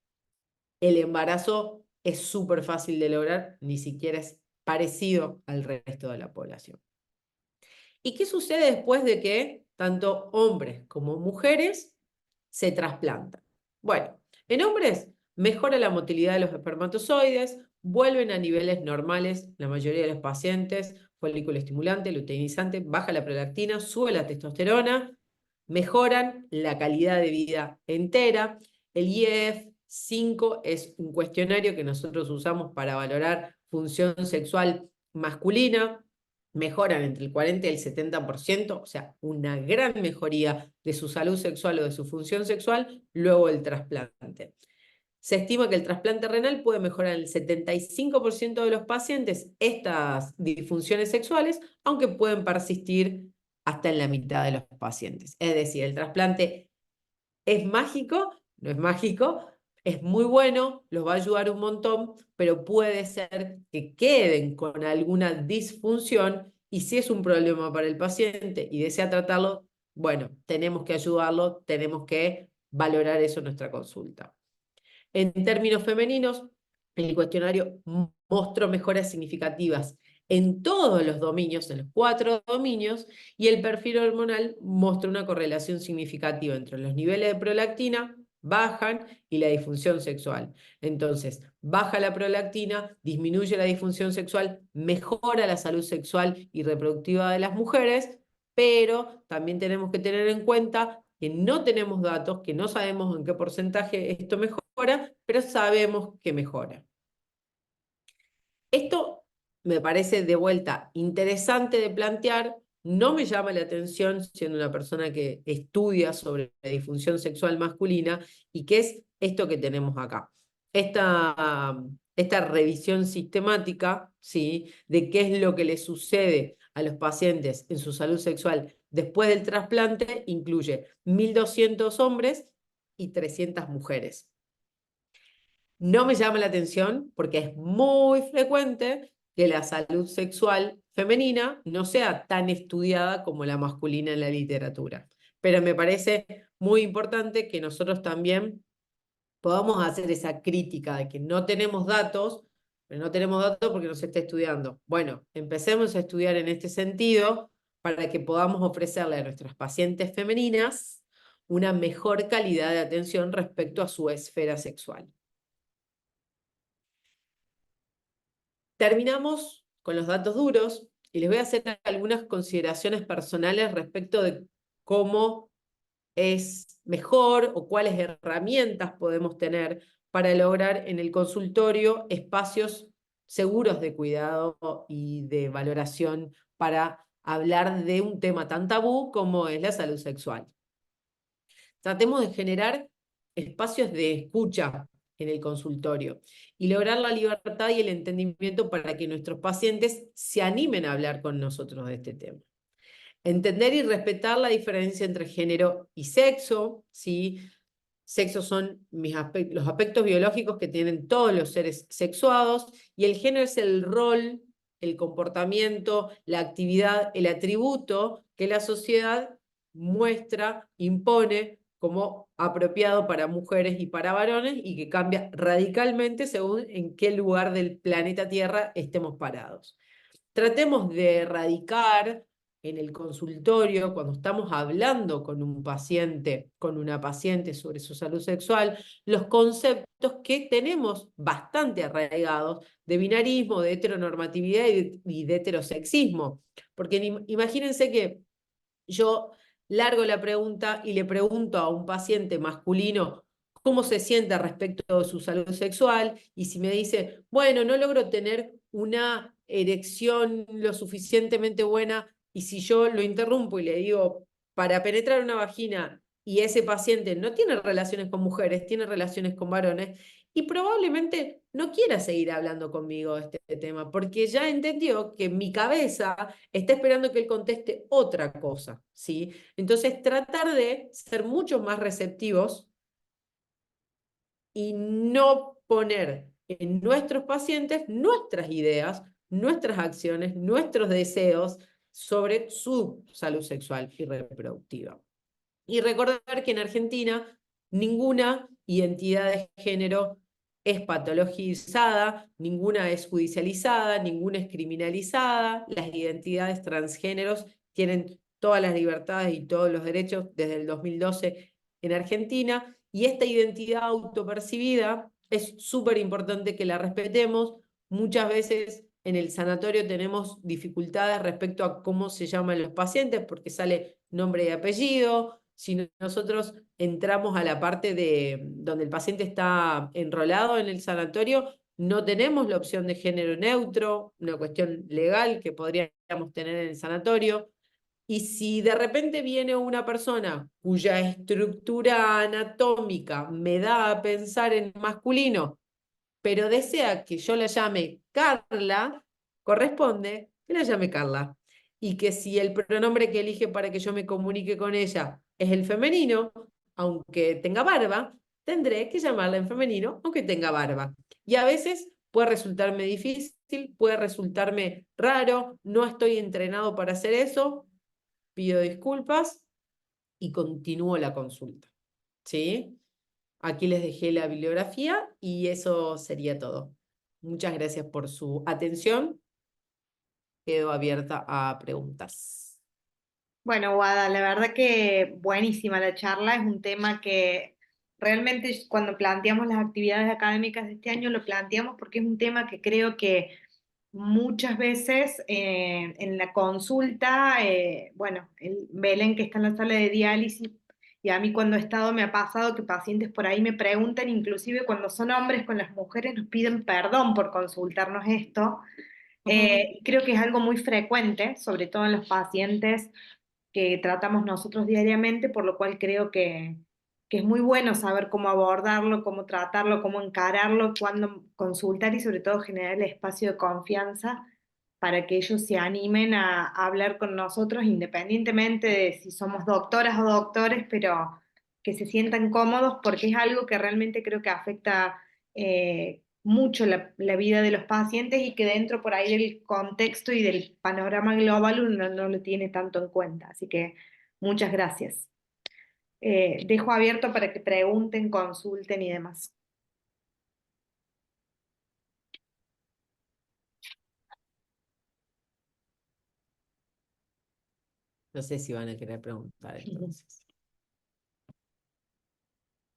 el embarazo es súper fácil de lograr, ni siquiera es parecido al resto de la población. ¿Y qué sucede después de que tanto hombres como mujeres se trasplantan? Bueno, en hombres mejora la motilidad de los espermatozoides, vuelven a niveles normales la mayoría de los pacientes, folículo estimulante, luteinizante, baja la prolactina, sube la testosterona, mejoran la calidad de vida entera. El IF-5 es un cuestionario que nosotros usamos para valorar función sexual masculina, mejoran entre el 40 y el 70%, o sea, una gran mejoría de su salud sexual o de su función sexual luego del trasplante. Se estima que el trasplante renal puede mejorar en el 75% de los pacientes estas disfunciones sexuales, aunque pueden persistir hasta en la mitad de los pacientes. Es decir, el trasplante es mágico, no es mágico, es muy bueno, los va a ayudar un montón, pero puede ser que queden con alguna disfunción y si es un problema para el paciente y desea tratarlo, bueno, tenemos que ayudarlo, tenemos que valorar eso en nuestra consulta. En términos femeninos, el cuestionario mostró mejoras significativas en todos los dominios, en los 4 dominios, y el perfil hormonal mostró una correlación significativa entre los niveles de prolactina, bajan, y la disfunción sexual. Entonces, baja la prolactina, disminuye la disfunción sexual, mejora la salud sexual y reproductiva de las mujeres, pero también tenemos que tener en cuenta que no tenemos datos, que no sabemos en qué porcentaje esto mejora, pero sabemos que mejora. Esto me parece de vuelta interesante de plantear, no me llama la atención siendo una persona que estudia sobre la disfunción sexual masculina y qué es esto que tenemos acá. Esta revisión sistemática, ¿sí?, de qué es lo que le sucede a los pacientes en su salud sexual después del trasplante incluye 1.200 hombres y 300 mujeres. No me llama la atención porque es muy frecuente que la salud sexual femenina no sea tan estudiada como la masculina en la literatura. Pero me parece muy importante que nosotros también podamos hacer esa crítica de que no tenemos datos, pero no tenemos datos porque no se está estudiando. Bueno, empecemos a estudiar en este sentido para que podamos ofrecerle a nuestras pacientes femeninas una mejor calidad de atención respecto a su esfera sexual. Terminamos con los datos duros y les voy a hacer algunas consideraciones personales respecto de cómo es mejor o cuáles herramientas podemos tener para lograr en el consultorio espacios seguros de cuidado y de valoración para hablar de un tema tan tabú como es la salud sexual. Tratemos de generar espacios de escucha en el consultorio y lograr la libertad y el entendimiento para que nuestros pacientes se animen a hablar con nosotros de este tema. Entender y respetar la diferencia entre género y sexo, ¿sí? Sexo son los aspectos biológicos que tienen todos los seres sexuados, y el género es el rol, el comportamiento, la actividad, el atributo que la sociedad muestra, impone como apropiado para mujeres y para varones, y que cambia radicalmente según en qué lugar del planeta Tierra estemos parados. Tratemos de erradicar en el consultorio, cuando estamos hablando con un paciente, con una paciente sobre su salud sexual, los conceptos que tenemos bastante arraigados de binarismo, de heteronormatividad y de heterosexismo. Porque imagínense que yo largo la pregunta y le pregunto a un paciente masculino cómo se siente respecto de su salud sexual, y si me dice, bueno, no logro tener una erección lo suficientemente buena, y si yo lo interrumpo y le digo, para penetrar una vagina, y ese paciente no tiene relaciones con mujeres, tiene relaciones con varones, y probablemente no quiera seguir hablando conmigo de este tema, porque ya entendió que mi cabeza está esperando que él conteste otra cosa, ¿sí? Entonces, tratar de ser mucho más receptivos y no poner en nuestros pacientes nuestras ideas, nuestras acciones, nuestros deseos sobre su salud sexual y reproductiva. Y recordar que en Argentina ninguna identidad de género es patologizada, ninguna es judicializada, ninguna es criminalizada. Las identidades transgéneros tienen todas las libertades y todos los derechos desde el 2012 en Argentina, y esta identidad autopercibida es súper importante que la respetemos. Muchas veces en el sanatorio tenemos dificultades respecto a cómo se llaman los pacientes, porque sale nombre y apellido. Si nosotros entramos a la parte de donde el paciente está enrolado en el sanatorio, no tenemos la opción de género neutro, una cuestión legal que podríamos tener en el sanatorio. Y si de repente viene una persona cuya estructura anatómica me da a pensar en masculino, pero desea que yo la llame Carla, corresponde que la llame Carla. Y que si el pronombre que elige para que yo me comunique con ella es el femenino, aunque tenga barba, tendré que llamarla en femenino, aunque tenga barba. Y a veces puede resultarme difícil, puede resultarme raro, no estoy entrenado para hacer eso, pido disculpas y continúo la consulta. ¿Sí? Aquí les dejé la bibliografía y eso sería todo. Muchas gracias por su atención. Quedo abierta a preguntas.
Bueno, Guada, la verdad que buenísima la charla. Es un tema que realmente cuando planteamos las actividades académicas de este año lo planteamos porque es un tema que creo que muchas veces en la consulta, bueno, el Belén que está en la sala de diálisis, y a mí cuando he estado me ha pasado que pacientes por ahí me preguntan, inclusive cuando son hombres con las mujeres nos piden perdón por consultarnos esto. Creo que es algo muy frecuente, sobre todo en los pacientes que tratamos nosotros diariamente, por lo cual creo que es muy bueno saber cómo abordarlo, cómo tratarlo, cómo encararlo, cuándo consultar y sobre todo generar el espacio de confianza para que ellos se animen a hablar con nosotros independientemente de si somos doctoras o doctores, pero que se sientan cómodos porque es algo que realmente creo que afecta mucho la vida de los pacientes y que dentro por ahí del contexto y del panorama global uno no lo tiene tanto en cuenta. Así que muchas gracias. Dejo abierto para que pregunten, consulten y demás.
No sé si van a querer preguntar entonces.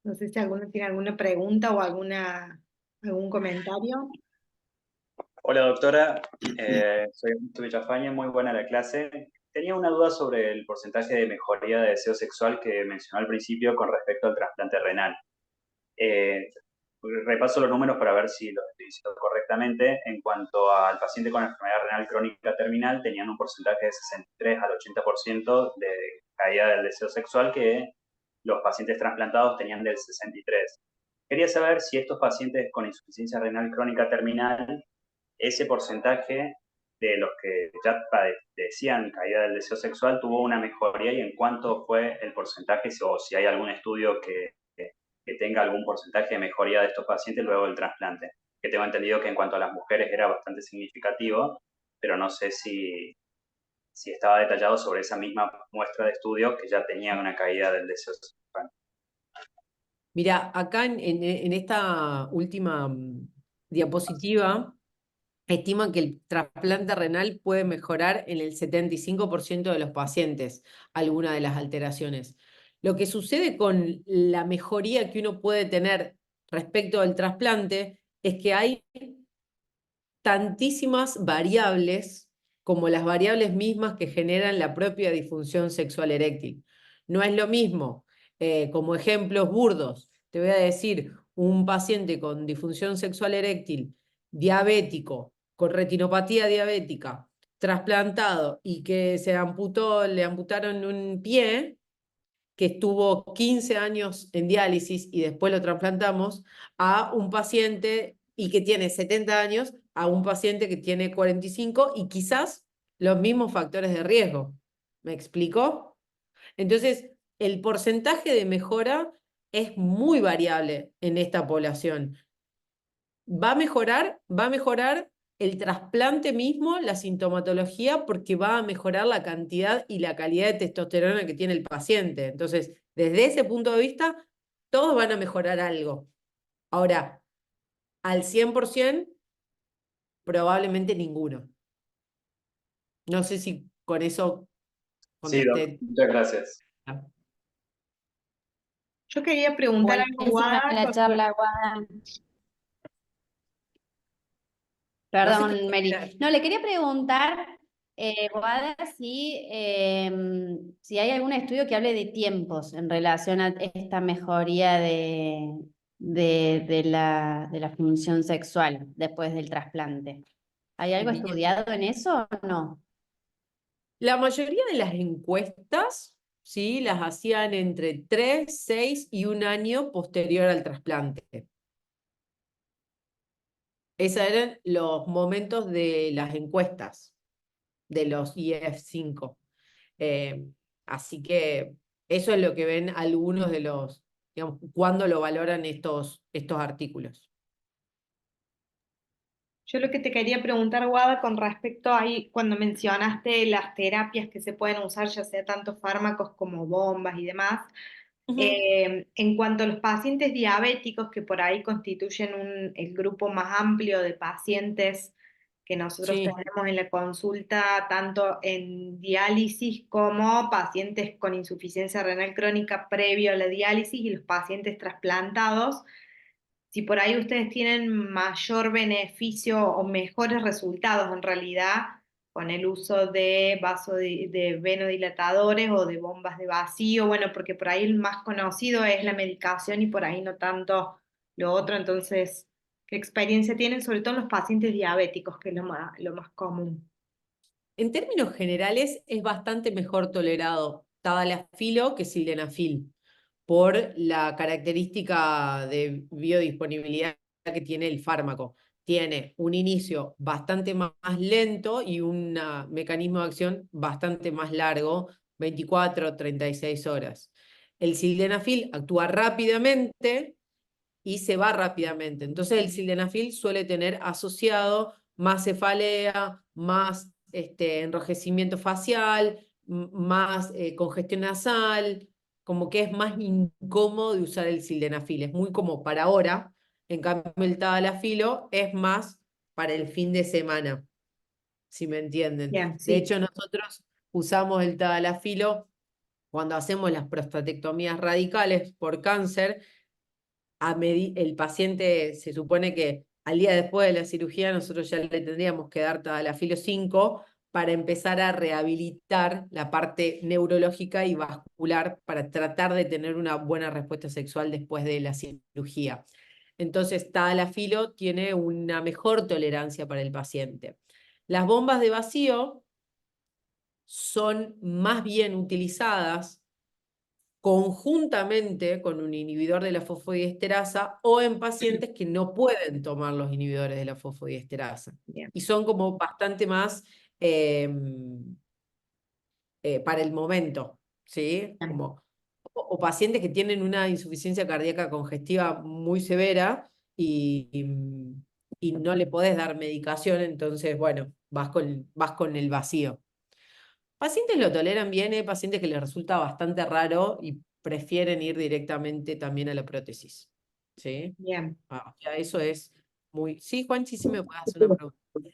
No sé si alguno tiene alguna pregunta o algún comentario.
Hola doctora, soy Augusto Villafañe, muy buena la clase. Tenía una duda sobre el porcentaje de mejoría de deseo sexual que mencionó al principio con respecto al trasplante renal. Eh, Repaso los números para ver si los estoy diciendo correctamente. En cuanto al paciente con enfermedad renal crónica terminal, tenían un porcentaje de 63 al 80% de caída del deseo sexual que los pacientes trasplantados tenían del 63. Quería saber si estos pacientes con insuficiencia renal crónica terminal, ese porcentaje de los que ya padecían caída del deseo sexual tuvo una mejoría y en cuánto fue el porcentaje o si hay algún estudio que tenga algún porcentaje de mejoría de estos pacientes luego del trasplante. Que tengo entendido que en cuanto a las mujeres era bastante significativo, pero no sé si estaba detallado sobre esa misma muestra de estudio que ya tenían una caída del deseo sexual.
Mira, acá en esta última diapositiva, estiman que el trasplante renal puede mejorar en el 75% de los pacientes alguna de las alteraciones. Lo que sucede con la mejoría que uno puede tener respecto al trasplante es que hay tantísimas variables como las variables mismas que generan la propia disfunción sexual eréctil. No es lo mismo, como ejemplos burdos, te voy a decir, un paciente con disfunción sexual eréctil, diabético, con retinopatía diabética, trasplantado y que le amputaron un pie, que estuvo 15 años en diálisis y después lo trasplantamos, a un paciente y que tiene 70 años, a un paciente que tiene 45 y quizás los mismos factores de riesgo. ¿Me explico? Entonces, el porcentaje de mejora es muy variable en esta población. Va a mejorar el trasplante mismo, la sintomatología, porque va a mejorar la cantidad y la calidad de testosterona que tiene el paciente. Entonces, desde ese punto de vista, todos van a mejorar algo. Ahora, al 100%, probablemente ninguno. No sé si con eso
Sí, Doc,
contesté.
muchas gracias.
Yo quería preguntar algo,
Buenísima
Guada,
la charla, Guada.
No sé
Perdón, Mary. No, le quería preguntar, Guada, si hay algún estudio que hable de tiempos en relación a esta mejoría de la función sexual después del trasplante. ¿Hay algo
Bien.
estudiado en eso o no?
La mayoría de las encuestas, ¿sí?, las hacían entre 3, 6 y un año posterior al trasplante. Esos eran los momentos de las encuestas de los IF5. Así que eso es lo que ven algunos de los, digamos, cuando lo valoran estos artículos.
yo lo que te quería preguntar, Guada, con respecto ahí, cuando mencionaste las terapias que se pueden usar, ya sea tanto fármacos como bombas y demás, en cuanto a los pacientes diabéticos, que por ahí constituyen el grupo más amplio de pacientes que nosotros
Sí.
tenemos en la consulta, tanto en diálisis como pacientes con insuficiencia renal crónica previo a la diálisis y los pacientes trasplantados, si por ahí ustedes tienen mayor beneficio o mejores resultados en realidad con el uso de de venodilatadores o de bombas de vacío, bueno, porque por ahí el más conocido es la medicación y por ahí no tanto lo otro, entonces, ¿qué experiencia tienen sobre todo en los pacientes diabéticos, que es lo más común?
En términos generales, es bastante mejor tolerado tadalafilo que sildenafil, por la característica de biodisponibilidad que tiene el fármaco. Tiene un inicio bastante más lento y un mecanismo de acción bastante más largo, 24 o 36 horas. El sildenafil actúa rápidamente y se va rápidamente. Entonces el sildenafil suele tener asociado más cefalea, más enrojecimiento facial, más congestión nasal, como que es más incómodo de usar el sildenafil, es muy como para ahora, en cambio el tadalafilo es más para el fin de semana, si me entienden.
Bien,
De
sí.
hecho, nosotros usamos el tadalafilo cuando hacemos las prostatectomías radicales por cáncer, el paciente se supone que al día después de la cirugía nosotros ya le tendríamos que dar Tadalafilo 5 para empezar a rehabilitar la parte neurológica y vascular para tratar de tener una buena respuesta sexual después de la cirugía. Entonces, Tadalafilo tiene una mejor tolerancia para el paciente. Las bombas de vacío son más bien utilizadas conjuntamente con un inhibidor de la fosfodiesterasa o en pacientes que no pueden tomar los inhibidores de la fosfodiesterasa.
Bien.
Y son como bastante más para el momento, ¿sí? Como, o pacientes que tienen una insuficiencia cardíaca congestiva muy severa y no le podés dar medicación, entonces, bueno, vas con el vacío. Pacientes lo toleran bien, hay pacientes que les resulta bastante raro y prefieren ir directamente también a la prótesis. ¿Sí?
Bien.
Ya eso es muy... Sí, Juanchi, sí me puede hacer una pregunta.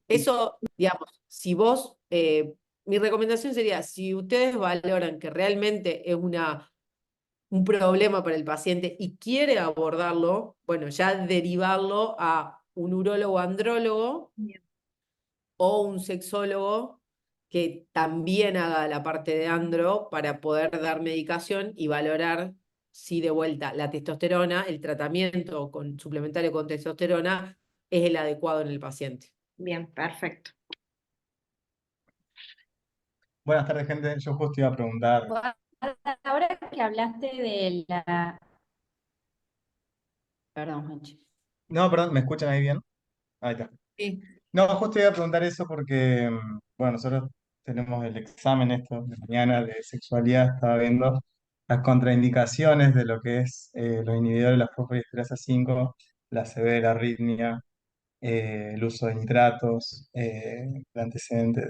Eso, digamos, si vos... mi recomendación sería, si ustedes valoran que realmente es un problema para el paciente y quiere abordarlo, bueno, ya derivarlo a un urólogo andrólogo
Bien.
o un sexólogo que también haga la parte de andro para poder dar medicación y valorar si de vuelta la testosterona, el tratamiento suplementario con testosterona es el adecuado en el paciente.
Bien, perfecto.
Buenas tardes, gente. Yo justo iba a preguntar.
Ahora que hablaste de la... Perdón, Juanchi.
No, perdón, ¿me escuchan ahí bien? Ahí está.
Sí.
No, justo iba a preguntar eso porque, bueno, nosotros tenemos el examen esto de mañana de sexualidad, estaba viendo las contraindicaciones de lo que es los inhibidores de la fosfodiesterasa 5, la severa arritmia, el uso de nitratos, el antecedente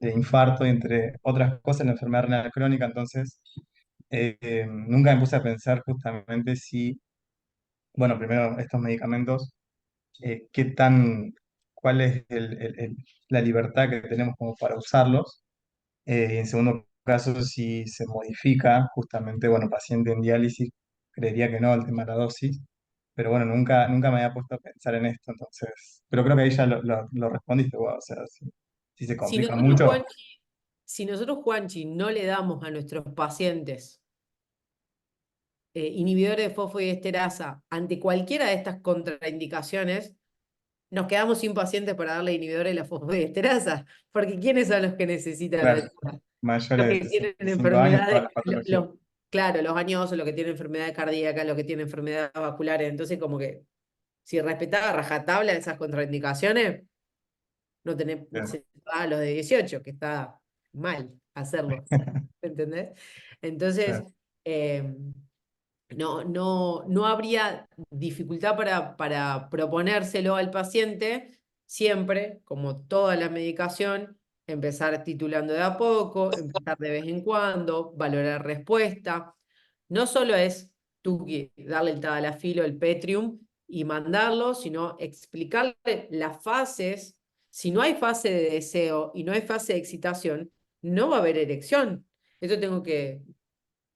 de infarto, y entre otras cosas, la enfermedad renal crónica. Entonces, nunca me puse a pensar justamente si, bueno, primero estos medicamentos, qué tan, cuál es la libertad que tenemos como para usarlos. Y en segundo caso, si se modifica justamente, bueno, paciente en diálisis, creería que no, el tema de la dosis, pero bueno, nunca me había puesto a pensar en esto, entonces, pero creo que ahí ya lo respondiste, wow, o sea, si se
Si
complica
nosotros,
mucho.
Juanchi, si nosotros, Juanchi, no le damos a nuestros pacientes inhibidores de fosfodiesterasa ante cualquiera de estas contraindicaciones, nos quedamos sin pacientes para darle inhibidores de la fosfodiesterasa, porque ¿quiénes son los que necesitan
Claro,
ayuda? Los
mayores
que
de
tienen
65 años, todas
enfermedades,
las patologías.
claro, los añosos, los que tienen enfermedades cardíacas, los que tienen enfermedades vasculares, entonces como que si respetaba a rajatabla esas contraindicaciones, no tenés,
Bien.
se va a los de 18, que está mal hacerlo, ¿entendés? Entonces,
Claro.
no habría dificultad para proponérselo al paciente, siempre, como toda la medicación, empezar titulando de a poco, empezar de vez en cuando, valorar respuesta. No solo es darle el tadalafilo, el Petrium y mandarlo, sino explicarle las fases. Si no hay fase de deseo y no hay fase de excitación, no va a haber erección. Esto tengo que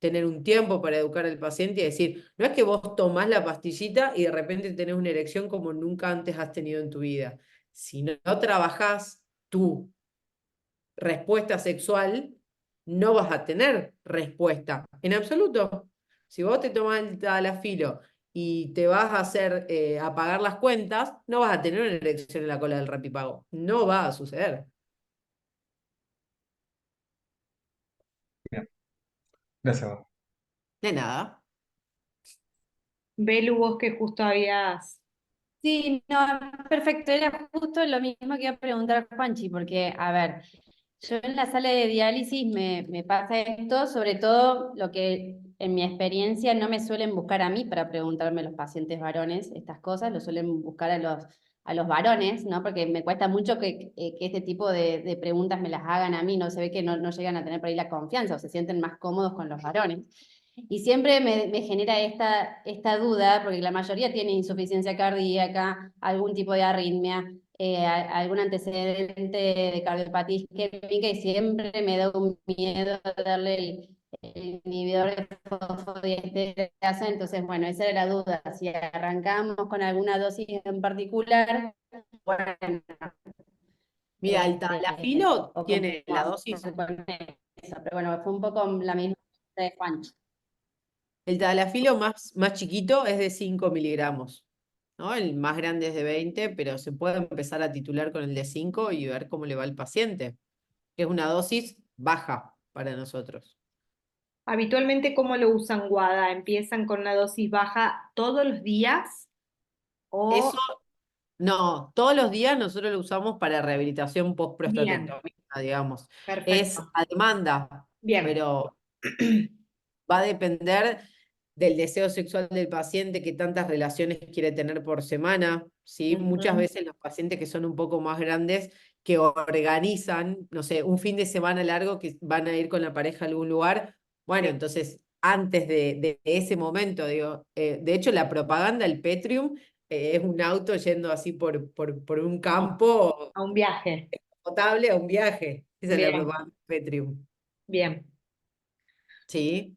tener un tiempo para educar al paciente y decir, no es que vos tomás la pastillita y de repente tenés una erección como nunca antes has tenido en tu vida. Si no trabajás tu respuesta sexual, no vas a tener respuesta en absoluto. Si vos te tomás el tadalafilo y te vas a hacer a pagar las cuentas, no vas a tener una erección en la cola del Rapipago. No va a suceder.
Bien. Gracias. Vos.
De nada.
Belu, vos que justo habías...
Sí, no, perfecto. Era justo lo mismo que iba a preguntar Juanchi, porque, a ver, yo en la sala de diálisis me pasa esto, sobre todo lo que en mi experiencia no me suelen buscar a mí para preguntarme los pacientes varones estas cosas, lo suelen buscar a los varones, ¿no? Porque me cuesta mucho que este tipo de preguntas me las hagan a mí, no se ve que no llegan a tener por ahí la confianza o se sienten más cómodos con los varones. Y siempre me genera esta duda, porque la mayoría tiene insuficiencia cardíaca, algún tipo de arritmia, algún antecedente de cardiopatía isquémica, y siempre me da un miedo darle el inhibidor de fosfodiesterasa. Entonces, bueno, esa era la duda. Si arrancamos con alguna dosis en particular, bueno,
Mira, el tadalafilo
o cómo
tiene la dosis.
hacer con eso. Pero bueno, fue un poco la misma de Juan.
El tadalafilo más chiquito es de 5 miligramos, ¿no? El más grande es de 20, pero se puede empezar a titular con el de 5 y ver cómo le va al paciente, que es una dosis baja para nosotros.
Habitualmente, ¿cómo lo usan, Guada? ¿Empiezan con una dosis baja todos los días? O
Eso, no, todos los días nosotros lo usamos para rehabilitación
bien,
post-prostatectomía, digamos. Es
perfecto.
a demanda,
Bien.
pero va a depender del deseo sexual del paciente, que tantas relaciones quiere tener por semana, ¿sí? Muchas
Ujú.
veces los pacientes que son un poco más grandes, que organizan, no sé, un fin de semana largo que van a ir con la pareja a algún lugar, bueno,
Bien.
entonces antes de ese momento, digo, de hecho la propaganda, el Petrium, es un auto yendo así por un campo
A un viaje.
potable a un viaje. Esa es la
Bien,
propaganda del Petrium,
bien,
¿sí?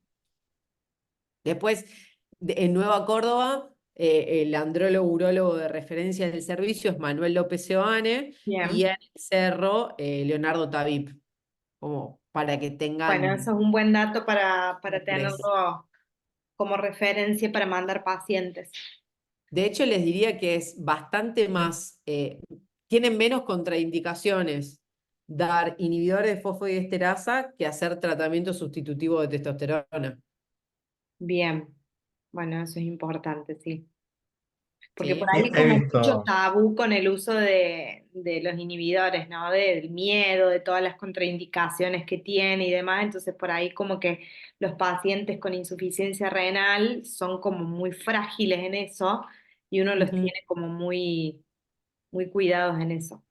Después, en Nueva Córdoba, el andrólogo urólogo de referencia del servicio es Manuel López Seoane, y
bien.
en el Cerro, Leonardo Tabip, como para que
Bueno, eso
tengan
es un buen dato para
tres.
tenerlo como referencia para mandar pacientes.
De hecho, les diría que es bastante más, tienen menos contraindicaciones dar inhibidores de fosfodiesterasa que hacer tratamiento sustitutivo de testosterona.
Bien, bueno, eso es importante, sí. Porque por
¿Sí?
ahí hay
He
como mucho
visto,
tabú con el uso de los inhibidores, ¿no? Del miedo, de todas las contraindicaciones que tiene y demás. Entonces por ahí como que los pacientes con insuficiencia renal son como muy frágiles en eso y uno los
Ujú.
tiene como muy, muy cuidados en eso.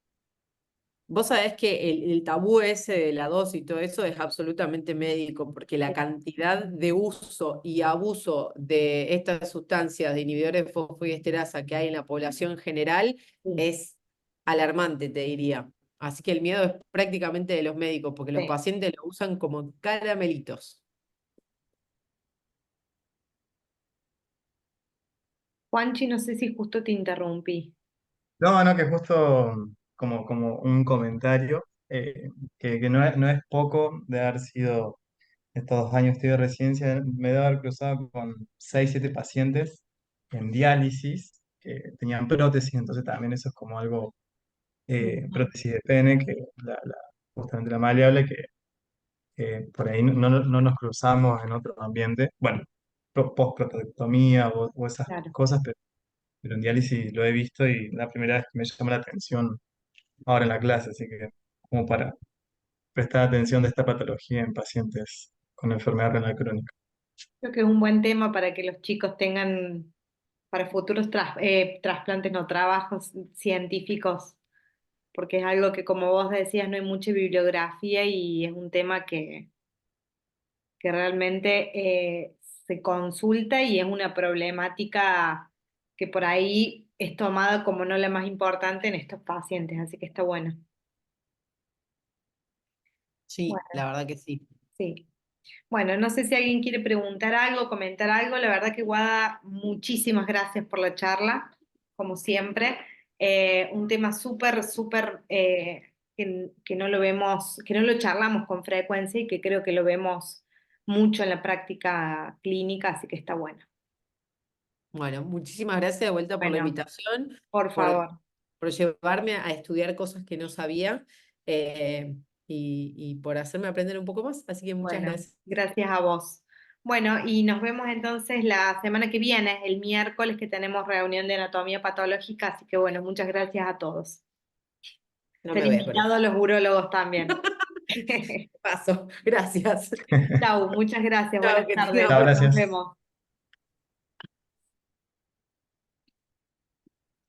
Vos sabés que el tabú ese de la dosis y todo eso es absolutamente médico, porque la cantidad de uso y abuso de estas sustancias de inhibidores de fosfodiesterasa que hay en la población general
Sí,
es alarmante, te diría. Así que el miedo es prácticamente de los médicos, porque los
sí.
pacientes lo usan como caramelitos.
Juanchi, no sé si justo te interrumpí.
no, no, que justo como un comentario, que no es poco de haber sido estos 2 años estudio de residencia, me debo haber cruzado con 6 7 pacientes en diálisis que tenían prótesis, entonces también eso es como algo,
Ujú.
prótesis de pene, que justamente la maleable, que por ahí no nos cruzamos en otro ambiente, bueno, post-prostatectomía o esas
Claro.
cosas, pero en diálisis lo he visto y la primera vez que me llamó la atención ahora en la clase, así que como para prestar atención de esta patología en pacientes con enfermedad renal crónica.
Creo que es un buen tema para que los chicos tengan para futuros trasplantes, no trabajos científicos, porque es algo que, como vos decías, no hay mucha bibliografía y es un tema que realmente se consulta y es una problemática que por ahí es tomada como no la más importante en estos pacientes, así que está bueno.
Sí,
Bueno,
la verdad que sí.
sí. Bueno, no sé si alguien quiere preguntar algo, comentar algo. La verdad que Guada, muchísimas gracias por la charla, como siempre. Un tema súper, súper que no lo vemos, que no lo charlamos con frecuencia y que creo que lo vemos mucho en la práctica clínica, así que está bueno.
Bueno, muchísimas gracias de vuelta por la
Bueno,
invitación,
por
por,
favor.
por llevarme a estudiar cosas que no sabía, eh, y por hacerme aprender un poco más. Así que muchas
Bueno,
gracias.
gracias a vos. Bueno, y nos vemos entonces la semana que viene, el miércoles, que tenemos reunión de anatomía patológica, así que bueno, muchas gracias a todos.
No
Están
me ves, pero
invitados los urólogos también.
paso. Gracias.
Chau, muchas gracias,
Chao,
buenas
que
tardes,
tengas
Chao,
buen
nos
gracias.
vemos.